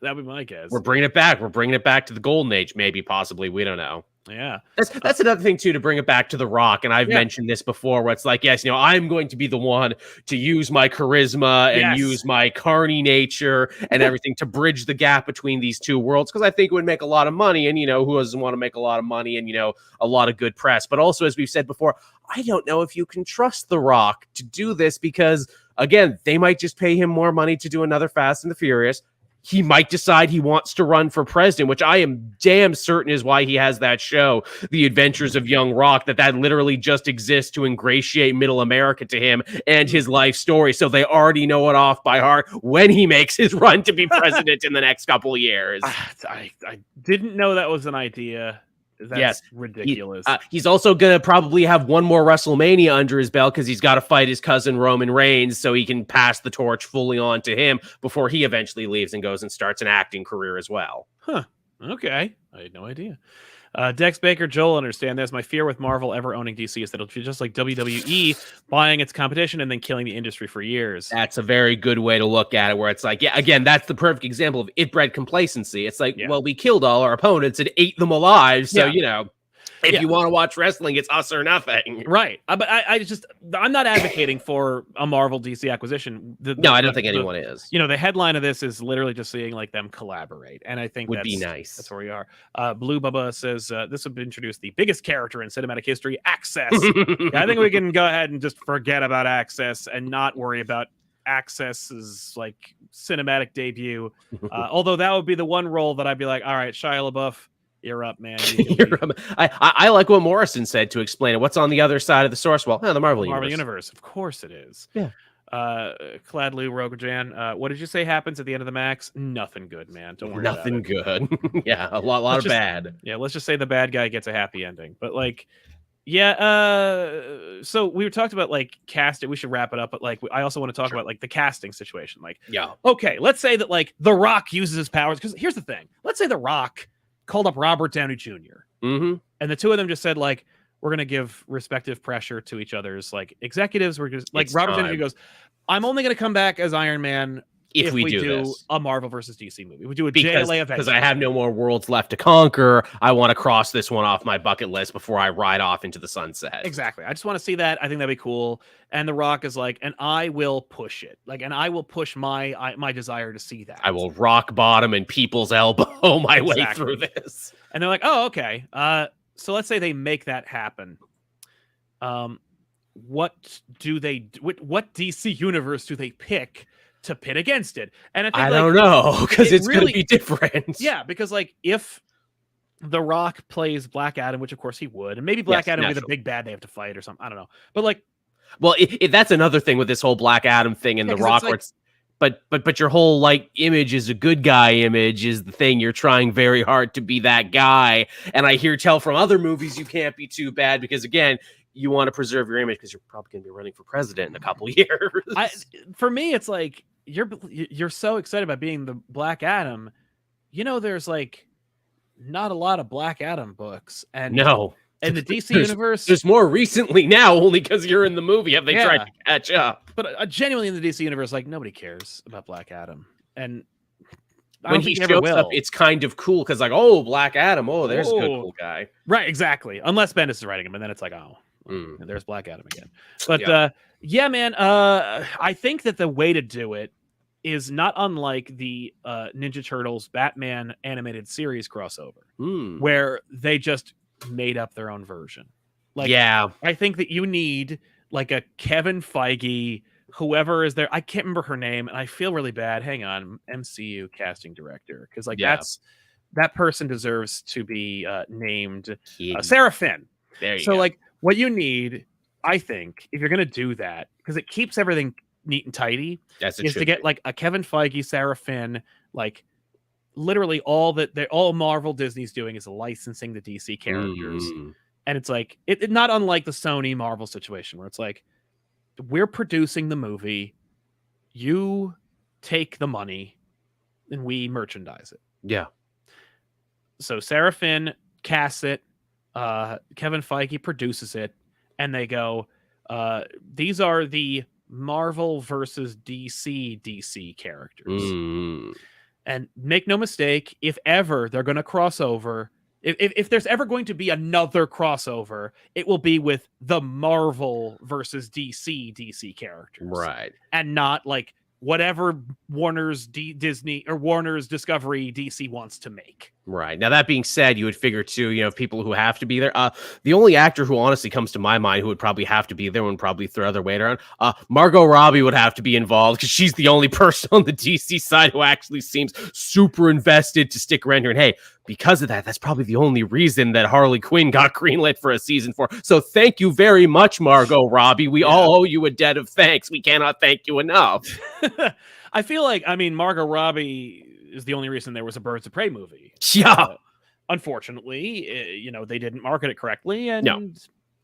that'd be my guess. We're bringing it back. We're bringing it back to the golden age, maybe, possibly. We don't know. Yeah, that's another thing too, to bring it back to The Rock. And I've mentioned this before, where it's like, yes, I'm going to be the one to use my charisma and use my carny nature and everything to bridge the gap between these two worlds, because I think it would make a lot of money. And who doesn't want to make a lot of money and a lot of good press? But also, as we've said before, I don't know if you can trust The Rock to do this, because again, they might just pay him more money to do another Fast and the Furious. He might decide he wants to run for president, which I am damn certain is why he has that show, The Adventures of Young Rock, that literally just exists to ingratiate middle America to him and his life story. So they already know it off by heart when he makes his run to be president in the next couple of years. I didn't know that was an idea. That's ridiculous. He's also going to probably have one more WrestleMania under his belt, because he's got to fight his cousin Roman Reigns so he can pass the torch fully on to him before he eventually leaves and goes and starts an acting career as well. Huh. Okay. I had no idea. Dex Baker, Joel, understand this. My fear with Marvel ever owning DC is that it'll be just like WWE buying its competition and then killing the industry for years. That's a very good way to look at it, where it's like, again, that's the perfect example of it bred complacency. It's like, well, we killed all our opponents and ate them alive. So, if you want to watch wrestling, it's us or nothing. Right. But I'm not advocating for a Marvel DC acquisition. No, I don't think anyone is. The headline of this is literally just seeing like them collaborate. And I think would be nice. That's where we are. Blue Bubba says this would introduce the biggest character in cinematic history, Access. I think we can go ahead and just forget about Access and not worry about Access's like cinematic debut. Although that would be the one role that I'd be like, all right, Shia LaBeouf, you're up, man. I like what Morrison said to explain it. What's on the other side of the source wall? The Marvel Universe. Of course it is. Yeah. Cladlu Rogojan, what did you say happens at the end of the Max? Nothing good, man. Don't worry. Nothing good. Yeah, a lot of bad. Yeah, let's just say the bad guy gets a happy ending. But like, so we talked about like casting. We should wrap it up, but like I also want to talk about like the casting situation. Like, okay, let's say that like The Rock uses his powers, because here's the thing. Let's say The Rock called up Robert Downey Jr. And the two of them just said like, we're going to give respective pressure to each other's like executives. We're just like, Robert Downey Jr. goes, I'm only going to come back as Iron Man if we do a Marvel versus DC movie. We do a JLA event. Because I have no more worlds left to conquer. I want to cross this one off my bucket list before I ride off into the sunset. Exactly. I just want to see that. I think that'd be cool. And The Rock is like, and I will push it. Like, and I will push my desire to see that. I will rock bottom and people's elbow my way through this. And they're like, oh, okay. So let's say they make that happen. What DC universe do they pick to pit against it? And I don't know, because it's really going to be different. Yeah, because like if The Rock plays Black Adam, which of course he would, and maybe Black Adam would be the big bad they have to fight or something. I don't know. But like, well, that's another thing with this whole Black Adam thing and The Rock, where it's but your whole like image is a good guy image is the thing. You're trying very hard to be that guy. And I tell from other movies you can't be too bad, because again, you want to preserve your image because you're probably going to be running for president in a couple years. For me, it's like you're so excited about being the Black Adam. There's like not a lot of Black Adam books, and in the DC universe, there's more recently now, only because you're in the movie. Have they tried to catch up? But genuinely in the DC universe, like nobody cares about Black Adam, and when he shows up, it's kind of cool because like, oh, Black Adam, oh, there's a good cool guy, right? Exactly. Unless Bendis is writing him, and then it's like, oh, there's Black Adam again. But man, I think that the way to do it is not unlike the Ninja Turtles Batman animated series crossover, where they just made up their own version. Like, I think that you need like a Kevin Feige, whoever is there. I can't remember her name, and I feel really bad. Hang on, MCU casting director, because like that person deserves to be named Sarah Finn. There you go. Like what you need, I think, if you're gonna do that, because it keeps everything neat and tidy, is to get like a Kevin Feige, Sarah Finn, like literally all Marvel Disney's doing is licensing the DC characters. And it's like it not unlike the Sony Marvel situation, where it's like, we're producing the movie, you take the money and we merchandise it. Yeah. So Sarah Finn casts it, Kevin Feige produces it, and they go, these are the Marvel versus DC characters. And make no mistake, if ever they're going to cross over, if there's ever going to be another crossover, it will be with the Marvel versus DC characters. Right. And not like whatever Warner's Disney or Warner's Discovery DC wants to make. Right. Now, that being said, you would figure, too, you know, people who have to be there. The only actor who honestly comes to my mind who would probably have to be there and probably throw their weight around, Margot Robbie would have to be involved because she's the only person on the DC side who actually seems super invested to stick around here. And hey, because of that, that's probably the only reason that Harley Quinn got greenlit for a season 4. So thank you very much, Margot Robbie. We all owe you a debt of thanks. We cannot thank you enough. I feel like, I mean, Margot Robbie is the only reason there was a Birds of Prey movie. Yeah. Unfortunately, you know, they didn't market it correctly, and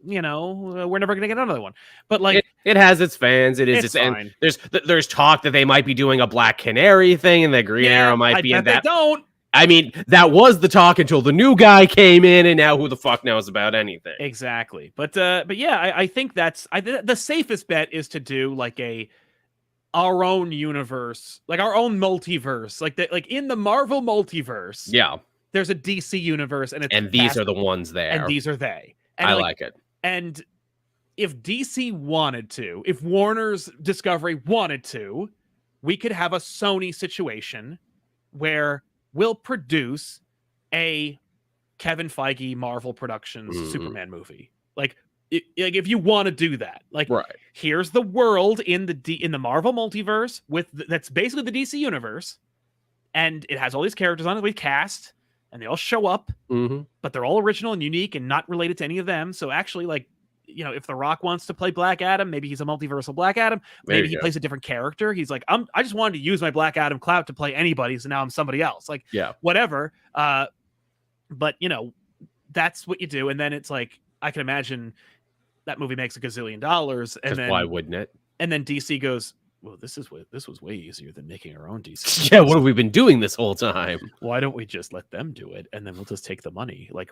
you know, we're never going to get another one. But like, it has its fans. It is its fine. And there's talk that they might be doing a Black Canary thing, and the Green Arrow might be in that. They don't. I mean, that was the talk until the new guy came in, and now who the fuck knows about anything? Exactly. But yeah, I think that's the safest bet is to do like our own universe, like our own multiverse, like in the Marvel multiverse. Yeah, there's a DC universe, and these are the ones there, and these are they. And I like it. And if DC wanted to, if Warner's Discovery wanted to, we could have a Sony situation where we'll produce a Kevin Feige Marvel Productions Superman movie. Like if you want to do that, like, here's the world in the Marvel multiverse that's basically the DC universe, and it has all these characters on it we cast, and they all show up, but they're all original and unique and not related to any of them. So actually, like, you know, if The Rock wants to play Black Adam, maybe he's a multiversal Black Adam. Maybe he plays a different character. He's like, I just wanted to use my Black Adam clout to play anybody, so now I'm somebody else. Like, whatever. But you know, that's what you do, and then it's like, I can imagine that movie makes $1 gazillion, and then why wouldn't it? And then DC goes, well, this was way easier than making our own DC. Yeah, what have we been doing this whole time? Why don't we just let them do it, and then we'll just take the money? Like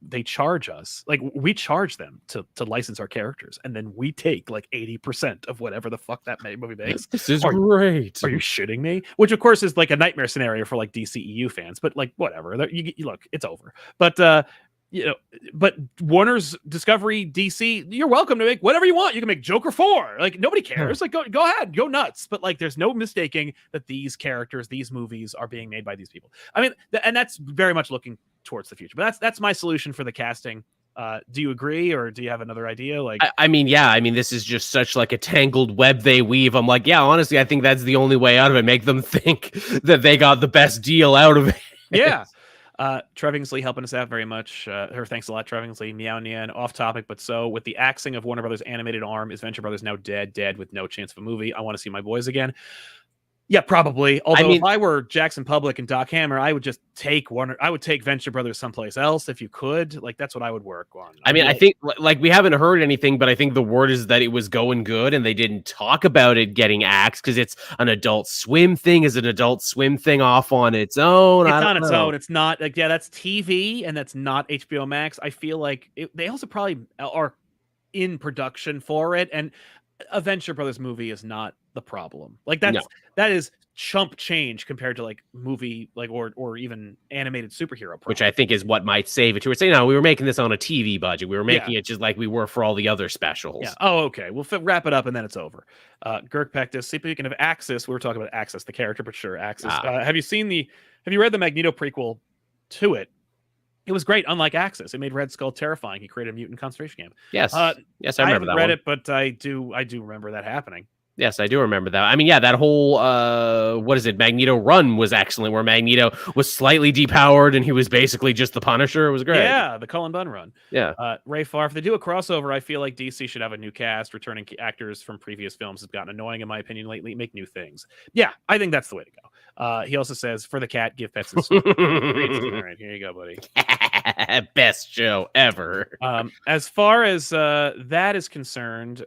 they charge us, like we charge them to license our characters, and then we take like 80% of whatever the fuck that movie makes. This is great. Are you shitting me? Which of course is like a nightmare scenario for like DCEU fans, but like whatever. You look, it's over. But you know, but Warner's Discovery DC, you're welcome to make whatever you want. You can make Joker 4. Like, nobody cares. Like, go ahead, go nuts. But like, there's no mistaking that these characters, these movies are being made by these people. I mean, and that's very much looking towards the future. But that's my solution for the casting. Do you agree, or do you have another idea? Like, I mean, yeah. I mean, this is just such like a tangled web they weave. I'm like, yeah, honestly, I think that's the only way out of it. Make them think that they got the best deal out of it. Yeah. Trevingsley helping us out very much. Her thanks a lot, Trevingsley. Meow Nian. Off topic, but so with the axing of Warner Brothers animated arm, is Venture Brothers now dead with no chance of a movie? I want to see my boys again. Yeah, probably. Although, I mean, if I were Jackson Public and Doc Hammer, I would just take Warner. I would take Venture Brothers someplace else if you could. Like, that's what I would work on. I mean, I think like we haven't heard anything, but I think the word is that it was going good, and they didn't talk about it getting axed because it's an Adult Swim thing. Is an Adult Swim thing off on its own? It's on its own. It's not like, yeah, that's TV and that's not HBO Max. I feel like they also probably are in production for it, and a Venture Brothers movie is not the problem. Like that is chump change compared to like movie, like or even animated superhero problem. Which I think is what might save it. To say, no, we were making this on a TV budget. We were making it just like we were for all the other specials. Yeah. Oh, okay. We'll wrap it up and then it's over. Girk Pectus, speaking of Axis, we were talking about Axis, the character, but sure, Axis. Have you read the Magneto prequel to it? It was great. Unlike Axis, it made Red Skull terrifying. He created a mutant concentration camp. Yes, yes, I remember that. I haven't read it, but I do remember that happening. Yes, I do remember that. I mean, yeah, that whole what is it? Magneto run was excellent, where Magneto was slightly depowered and he was basically just the Punisher. It was great. Yeah, the Cullen Bunn run. Yeah. Ray Farr, if they do a crossover, I feel like DC should have a new cast. Returning actors from previous films has gotten annoying, in my opinion, lately. Make new things. Yeah, I think that's the way to go. He also says, for the cat, give pets a soup. All right, here you go, buddy. Best show ever. As far as that is concerned,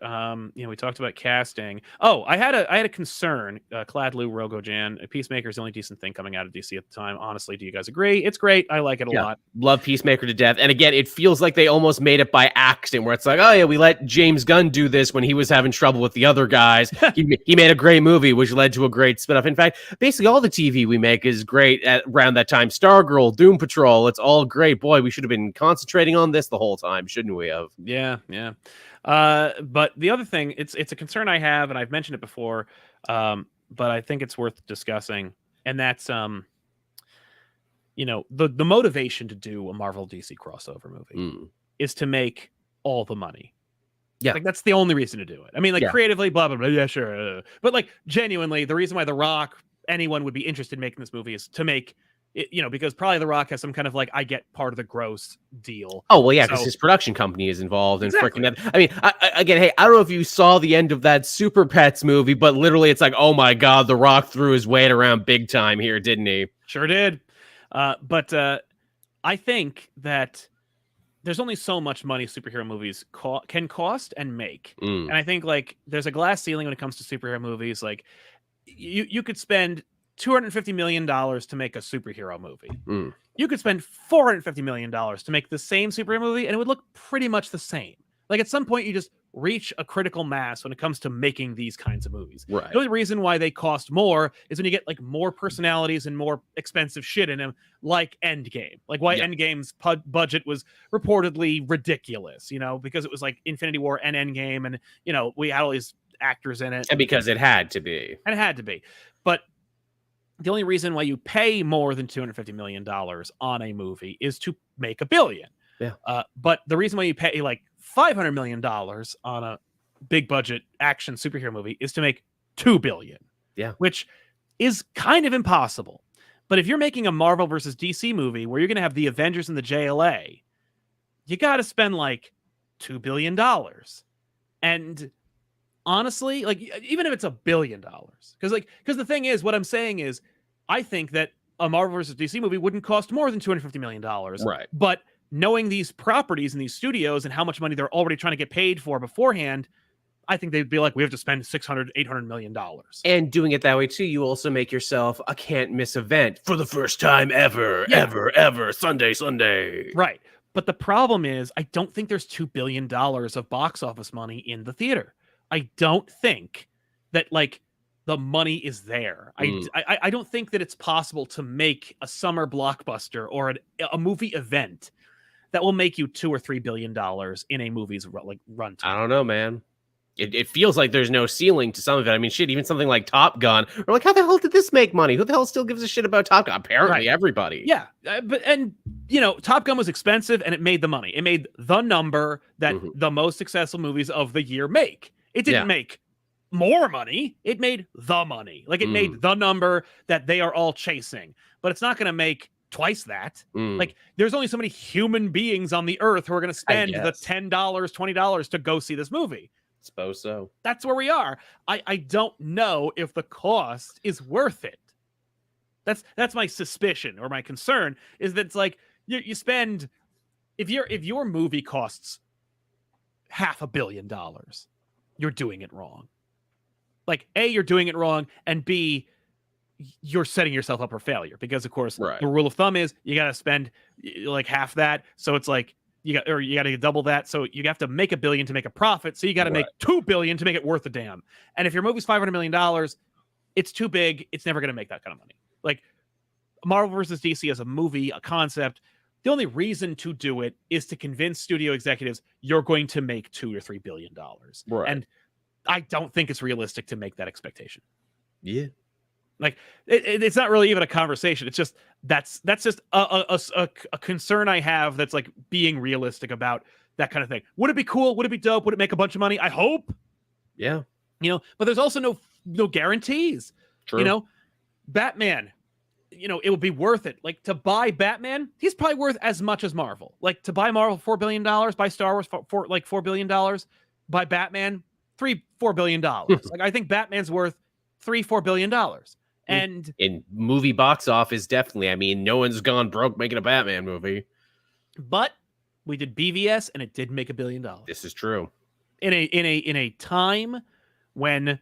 we talked about casting. Oh, I had a concern. Clad Lou Rogojan, Peacemaker is the only decent thing coming out of DC at the time. Honestly, do you guys agree? It's great. I like it a lot. Love Peacemaker to death. And again, it feels like they almost made it by accident, where it's like, oh yeah, we let James Gunn do this when he was having trouble with the other guys. he made a great movie, which led to a great spinoff. In fact, basically all the TV we make is great at around that time. Stargirl, Doom Patrol, it's all great. Boy, we should have been concentrating on this the whole time, shouldn't we have? Yeah. But the other thing, it's a concern I have, and I've mentioned it before, but I think it's worth discussing, and that's the motivation to do a Marvel DC crossover movie is to make all the money. Yeah, like that's the only reason to do it. I mean, creatively, blah blah blah. Yeah, sure, but like genuinely, the reason why The Rock, anyone would be interested in making this movie is to make. Because probably The Rock has some kind of like, I get part of the gross deal. Oh, well, yeah, because his production company is involved in freaking that. I mean, again, hey, I don't know if you saw the end of that Super Pets movie, but literally it's like, oh my God, The Rock threw his weight around big time here, didn't he? Sure did. But I think that there's only so much money superhero movies can cost and make. And I think like there's a glass ceiling when it comes to superhero movies. Like you could spend $250 million to make a superhero movie. You could spend $450 million to make the same superhero movie, and it would look pretty much the same. Like at some point, you just reach a critical mass when it comes to making these kinds of movies. Right. The only reason why they cost more is when you get like more personalities and more expensive shit in them, like Endgame. Like why Endgame's budget was reportedly ridiculous, because it was like Infinity War and Endgame, and we had all these actors in it, and because it had to be, but the only reason why you pay more than $250 million on a movie is to make $1 billion. Yeah. But the reason why you pay like $500 million on a big budget action superhero movie is to make $2 billion. Yeah. Which is kind of impossible. But if you're making a Marvel versus DC movie where you're going to have the Avengers and the JLA, you got to spend like $2 billion. And honestly, like even if it's $1 billion, because the thing is, what I'm saying is, I think that a Marvel versus DC movie wouldn't cost more than $250 million. Right. But knowing these properties and these studios and how much money they're already trying to get paid for beforehand, I think they'd be like, we have to spend $600-800 million. And doing it that way too, you also make yourself a can't miss event for the first time ever. Sunday. Right. But the problem is, I don't think there's $2 billion of box office money in the theater. I don't think that like the money is there. I don't think that it's possible to make a summer blockbuster or a movie event that will make you $2 or $3 billion in a movie's like runtime. I don't know, man. It feels like there's no ceiling to some of it. I mean, shit, even something like Top Gun, or like, how the hell did this make money? Who the hell still gives a shit about Top Gun? Apparently, everybody. Yeah, but Top Gun was expensive, and it made the money. It made the number that the most successful movies of the year make. It didn't make more money. It made the money. Like it made the number that they are all chasing. But it's not going to make twice that. Like there's only so many human beings on the earth who are going to spend the $10, $20 to go see this movie. Suppose so. That's where we are. I don't know if the cost is worth it. That's my suspicion or my concern is that it's like you spend if your movie costs $500 million, you're doing it wrong. Like A, you're doing it wrong, and B, you're setting yourself up for failure because of course the rule of thumb is you got to spend like half that. So it's like you got to double that. So you have to make $1 billion to make a profit. So you got to make $2 billion to make it worth a damn. And if your movie's $500 million, it's too big. It's never going to make that kind of money. Like Marvel versus DC as a movie, a concept, the only reason to do it is to convince studio executives you're going to make $2 or $3 billion. Right. And I don't think it's realistic to make that expectation. Yeah. Like it's not really even a conversation. It's just that's just a concern I have. That's like being realistic about that kind of thing. Would it be cool? Would it be dope? Would it make a bunch of money? I hope. Yeah. But there's also no guarantees. True. Batman. It would be worth it. Like to buy Batman, he's probably worth as much as Marvel. Like to buy Marvel $4 billion, buy Star Wars for like $4 billion, buy Batman $4 billion. Like I think Batman's worth $4 billion. And in movie box office, definitely. I mean, no one's gone broke making a Batman movie. But we did BVS and it did make $1 billion. This is true. In a time when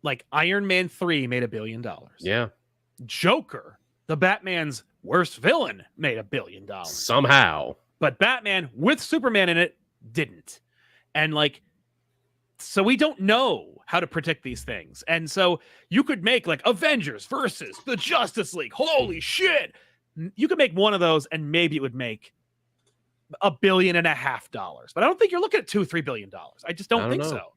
like Iron Man 3 made $1 billion. Yeah. Joker, the Batman's worst villain, made $1 billion. Somehow. But Batman with Superman in it didn't. And like, so we don't know how to predict these things. And so you could make like Avengers versus the Justice League. Holy shit. You could make one of those and maybe it would make $1.5 billion. But I don't think you're looking at $2-3 billion. I just don't think so.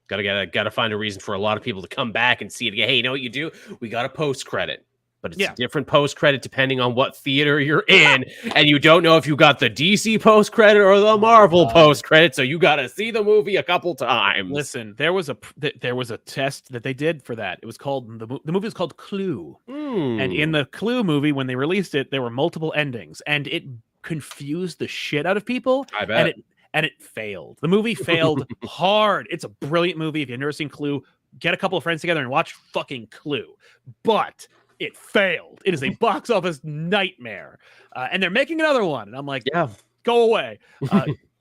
Gotta find a reason for a lot of people to come back and see it again. Hey, you know what you do? We got a post credit. But it's a different post credit depending on what theater you're in, and you don't know if you got the DC post credit or the Marvel post credit, so you got to see the movie a couple times. Listen, there was a test that they did for that. It was called the movie is called Clue, and in the Clue movie, when they released it, there were multiple endings, and it confused the shit out of people. I bet. And it failed. The movie failed hard. It's a brilliant movie. If you've never seen Clue, get a couple of friends together and watch fucking Clue. But it failed. It is a box office nightmare. And they're making another one. And I'm like, yeah, go away.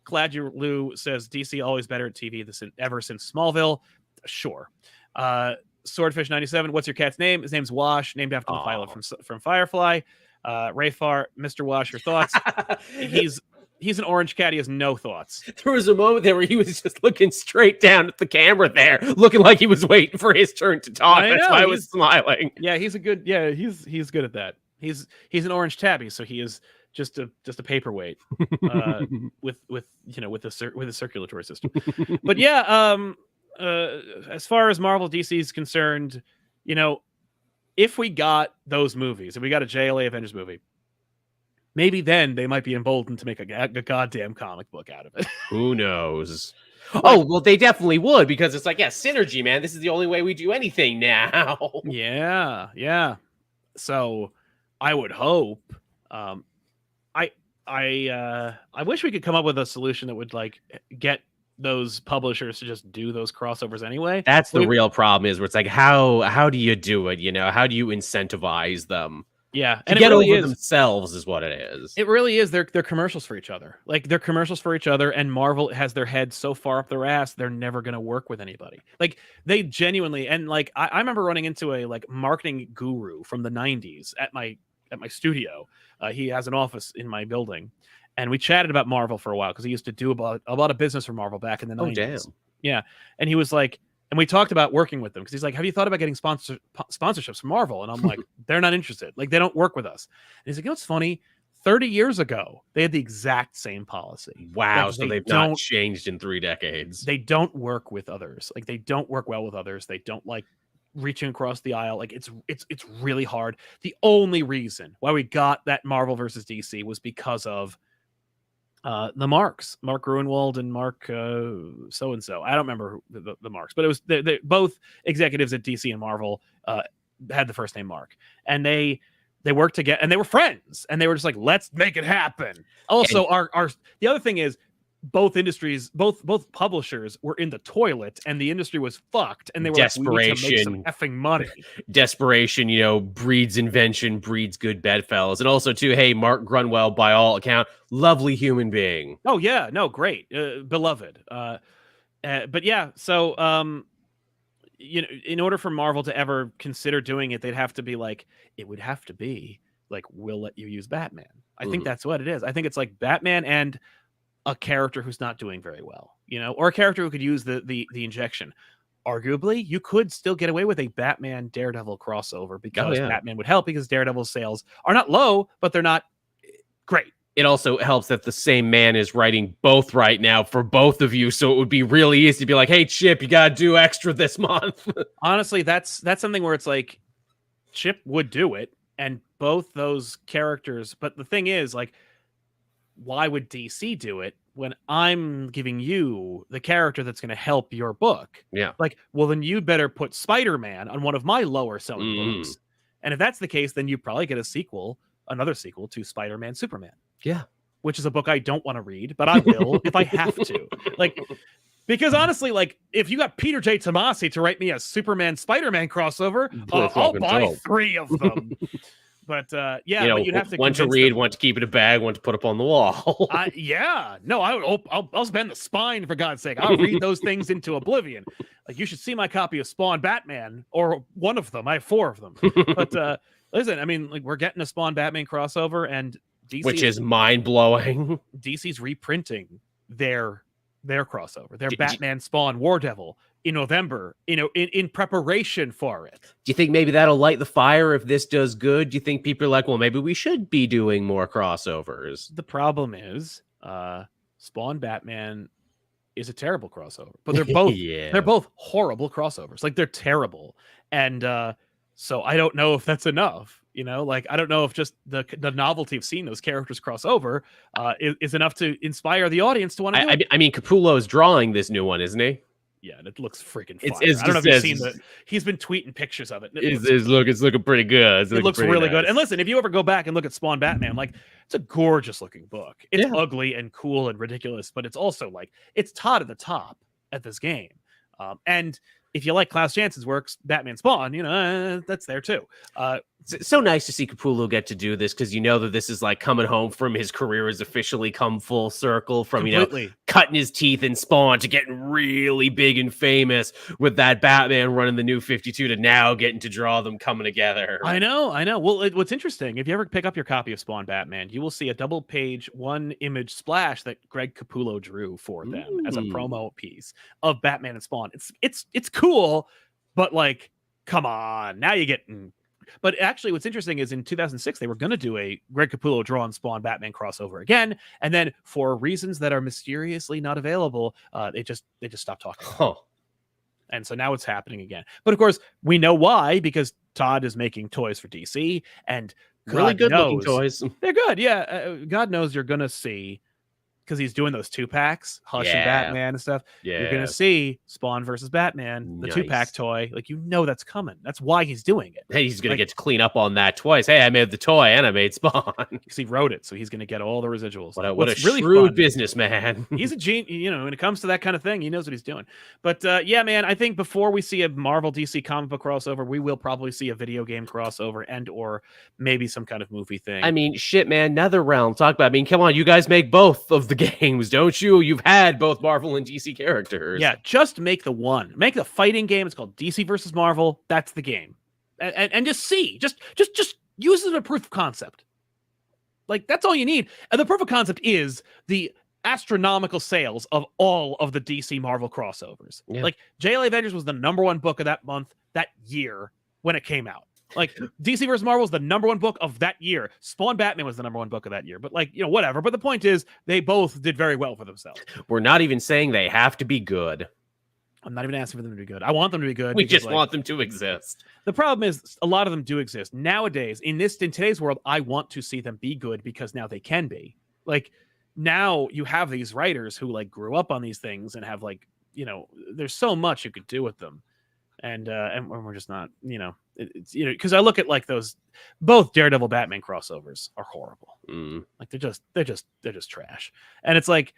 Glad you, Lou says DC always better at TV ever since Smallville. Sure. Swordfish97, what's your cat's name? His name's Wash, named after the pilot from Firefly. Rayfar, Mr. Wash, your thoughts? He's an orange cat. He has no thoughts. There was a moment there where he was just looking straight down at the camera there, looking like he was waiting for his turn to talk. That's why I was smiling. Yeah, he's good at that. He's an orange tabby, so he is just a paperweight with a circulatory system. But yeah, as far as Marvel DC is concerned, if we got those movies, if we got a JLA Avengers movie, maybe then they might be emboldened to make a goddamn comic book out of it. Who knows? Oh, well, they definitely would, because it's like, synergy, man. This is the only way we do anything now. Yeah. So I would hope. I wish we could come up with a solution that would like get those publishers to just do those crossovers anyway. That's the real problem, is where it's like, how do you do it? How do you incentivize them? Yeah, and get really over themselves is what it is. It really is. They're commercials for each other. Like, they're commercials for each other, and Marvel has their head so far up their ass, they're never going to work with anybody. Like, they genuinely, and like, I remember running into a like marketing guru from the 90s at my studio. He has an office in my building, and we chatted about Marvel for a while because he used to do a lot of business for Marvel back in the 90s. Oh, damn. Yeah, and he was like, and we talked about working with them because he's like, have you thought about getting sponsorships from Marvel? And I'm like, they're not interested. Like, they don't work with us. And he's like, it's funny. 30 years ago, they had the exact same policy. Wow. So they've not changed in 3 decades. They don't work with others. Like, they don't work well with others. They don't like reaching across the aisle. Like, it's really hard. The only reason why we got that Marvel versus DC was because of the Marks, Mark Gruenwald and Mark so-and-so. I don't remember the Marks, but it was they both executives at DC and Marvel had the first name Mark, and they worked together, and they were friends, and they were just like, let's make it happen. Also, the other thing is, both industries, both publishers were in the toilet, and the industry was fucked, and they were like, we need to make some effing money. Desperation, breeds invention, breeds good bedfellows. And also, too, hey, Mark Grunwell, by all account, lovely human being. Oh, yeah. No, great. Beloved. But yeah, so, in order for Marvel to ever consider doing it, they'd have to be like, it would have to be like, we'll let you use Batman. I think that's what it is. I think it's like Batman and a character who's not doing very well, or a character who could use the injection. Arguably, you could still get away with a Batman Daredevil crossover because Batman would help, because Daredevil's sales are not low, but they're not great. It also helps that the same man is writing both right now for both of you, so it would be really easy to be like, hey, Chip, you got to do extra this month. Honestly, that's something where it's like, Chip would do it, and both those characters, but the thing is, like, why would DC do it when I'm giving you the character that's going to help your book? Yeah. Like, well, then you'd better put Spider-Man on one of my lower selling books. And if that's the case, then you probably get another sequel to Spider-Man Superman. Yeah. Which is a book I don't want to read, but I will if I have to. Like, because honestly, like, if you got Peter J. Tomasi to write me a Superman Spider-Man crossover, I'll buy 3 of them. Yeah, but you'd have to one to convince read, them. one to keep in a bag, one to put up on the wall. Yeah, no, I'll spend the spine for God's sake. I'll read those things into oblivion. Like, you should see my copy of Spawn Batman, or one of them. I have 4 of them. But listen, I mean, like, we're getting a Spawn Batman crossover, and Which is mind blowing. DC's reprinting their crossover, their Batman Spawn War Devil in November, in preparation for it. Do you think maybe that'll light the fire if this does good? Do you think people are like, well, maybe we should be doing more crossovers? The problem is, Spawn Batman is a terrible crossover, but they're both they're both horrible crossovers. Like, they're terrible, and so I don't know if that's enough. Like, I don't know if just the novelty of seeing those characters cross over is enough to inspire the audience to want to do it. I mean, Capullo's drawing this new one, isn't he? Yeah, and it looks freaking fire. I don't know if you've seen the. He's been tweeting pictures of it. It's looking pretty good. It looks really good. And listen, if you ever go back and look at Spawn Batman, like, it's a gorgeous looking book. It's ugly and cool and ridiculous, but it's also like, it's Todd at the top at this game. And if you like Klaus Jansson's works, Batman Spawn, that's there too. It's so nice to see Capullo get to do this, because that this is like coming home from his career has officially come full circle from cutting his teeth in Spawn to getting really big and famous with that Batman running the New 52 to now getting to draw them coming together. I know. Well, what's interesting, if you ever pick up your copy of Spawn Batman, you will see a double page 1-image splash that Greg Capullo drew for them as a promo piece of Batman and Spawn. It's cool, but like, come on, now you get. But actually, what's interesting is in 2006, they were going to do a Greg Capullo drawn Spawn Batman crossover again. And then, for reasons that are mysteriously not available, they just stopped talking about it. And so now it's happening again. But of course, we know why, because Todd is making toys for DC, and really good looking toys. They're good. Yeah. God knows you're going to see, because he's doing those 2-packs, Hush and Batman and stuff. Yeah. You're going to see Spawn versus Batman, the 2-pack toy. Like, that's coming. That's why he's doing it. Hey, he's going to get to clean up on that twice. Hey, I made the toy and I made Spawn. Because he wrote it, so he's going to get all the residuals. What a really shrewd businessman. He's a genius. When it comes to that kind of thing, he knows what he's doing. But yeah, man, I think before we see a Marvel DC comic book crossover, we will probably see a video game crossover and or maybe some kind of movie thing. I mean, shit, man, NetherRealm. Talk about. I mean, come on, you guys make both of the games, don't you? You've had both Marvel and DC characters. Yeah, just make the fighting game. It's called DC versus Marvel. That's the game, and just see, just use it as a proof of concept. Like, that's all you need. And the proof of concept is the astronomical sales of all of the DC Marvel crossovers. Yeah. Like, JLA Avengers was the #1 book of that month, that year, when it came out. Like, DC vs. Marvel was the #1 book of that year. Spawn Batman was the #1 book of that year. But, like, whatever. But the point is, they both did very well for themselves. We're not even saying they have to be good. I'm not even asking for them to be good. I want them to be good. We just want them to exist. The problem is, a lot of them do exist. Nowadays, in today's world, I want to see them be good because now they can be. Like, now you have these writers who, like, grew up on these things and have, like, there's so much you could do with them. And we're just not, it's because I look at, like, those both Daredevil Batman crossovers are horrible. Like, they're just trash. And it's like,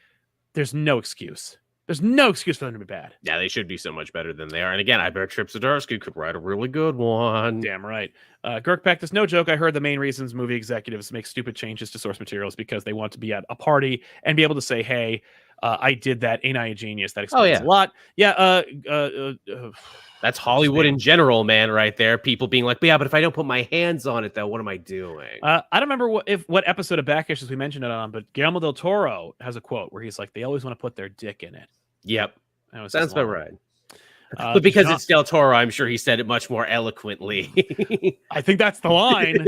there's no excuse. There's no excuse for them to be bad. Yeah, they should be so much better than they are. And again, I bet Trip Zdarsky could write a really good one. Damn right. Girk Peck, there's no joke. I heard the main reasons movie executives make stupid changes to source materials because they want to be at a party and be able to say, hey, I did that. Ain't I a genius? That explains a lot. Yeah. That's Hollywood in general, man, right there. People being like, yeah, but if I don't put my hands on it, though, what am I doing? I don't remember what episode of Back Issues we mentioned it on, but Guillermo del Toro has a quote where he's like, they always want to put their dick in it. Yep. Sounds about right. But because it's Del Toro, I'm sure he said it much more eloquently. I think that's the line.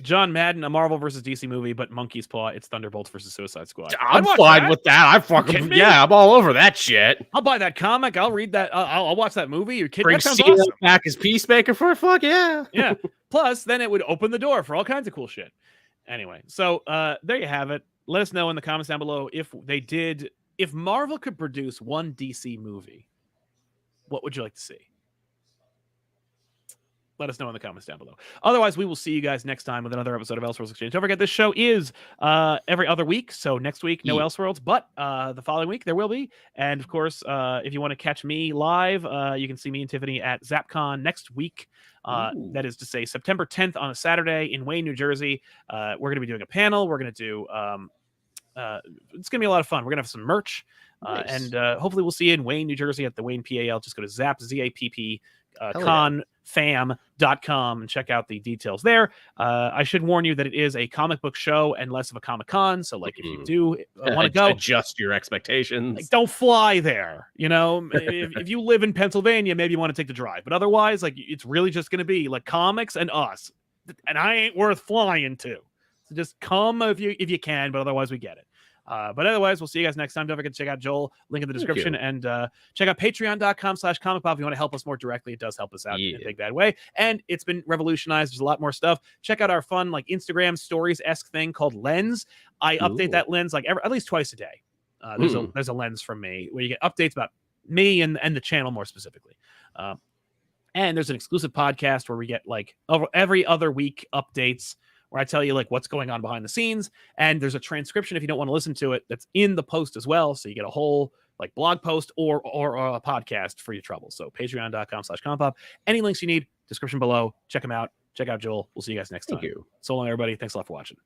John Madden, a Marvel versus DC movie, but Monkey's Paw, it's Thunderbolts versus Suicide Squad. I'm fine with that. I'm all over that shit. I'll buy that comic. I'll read that. I'll watch that movie. You're kidding? That sounds awesome. Back as Peacemaker for a fuck, yeah. Yeah. Plus, then it would open the door for all kinds of cool shit. Anyway, so there you have it. Let us know in the comments down below if Marvel could produce one DC movie, what would you like to see? let us know in the comments down below. Otherwise, we will see you guys next time with another episode of Elseworlds Exchange. Don't forget, this show is every other week. So next week, no Elseworlds, but the following week, there will be. And of course, if you want to catch me live, you can see me and Tiffany at ZapCon next week. That is to say, September 10th on a Saturday in Wayne, New Jersey. We're going to be doing a panel. We're going to do... it's going to be a lot of fun. We're going to have some merch. Nice. And hopefully we'll see you in Wayne, New Jersey at the Wayne PAL. Just go to ZAPP confam.com and check out the details there. I should warn you that it is a comic book show and less of a Comic-Con. So, like, if you do want to go, adjust your expectations. Like, don't fly there. You know, if you live in Pennsylvania, maybe you want to take the drive. But otherwise, like, it's really just going to be like comics and us. And I ain't worth flying to. So just come if you can. But otherwise, we get it. But otherwise, we'll see you guys next time. Don't forget to check out Joel, link in the description, and check out patreon.com/ComicPop if you want to help us more directly. It does help us out in a big bad way. And it's been revolutionized. There's a lot more stuff. Check out our fun, like, Instagram stories-esque thing called Lens. I update that lens like at least twice a day. There's a lens from me where you get updates about me and the channel more specifically. And there's an exclusive podcast where we get like every other week updates, where I tell you like what's going on behind the scenes. And there's a transcription if you don't want to listen to it that's in the post as well. So you get a whole like blog post or a podcast for your trouble. So patreon.com/ComicPop. Any links you need, description below. Check them out. Check out Joel. We'll see you guys next time. Thank you. So long, everybody. Thanks a lot for watching.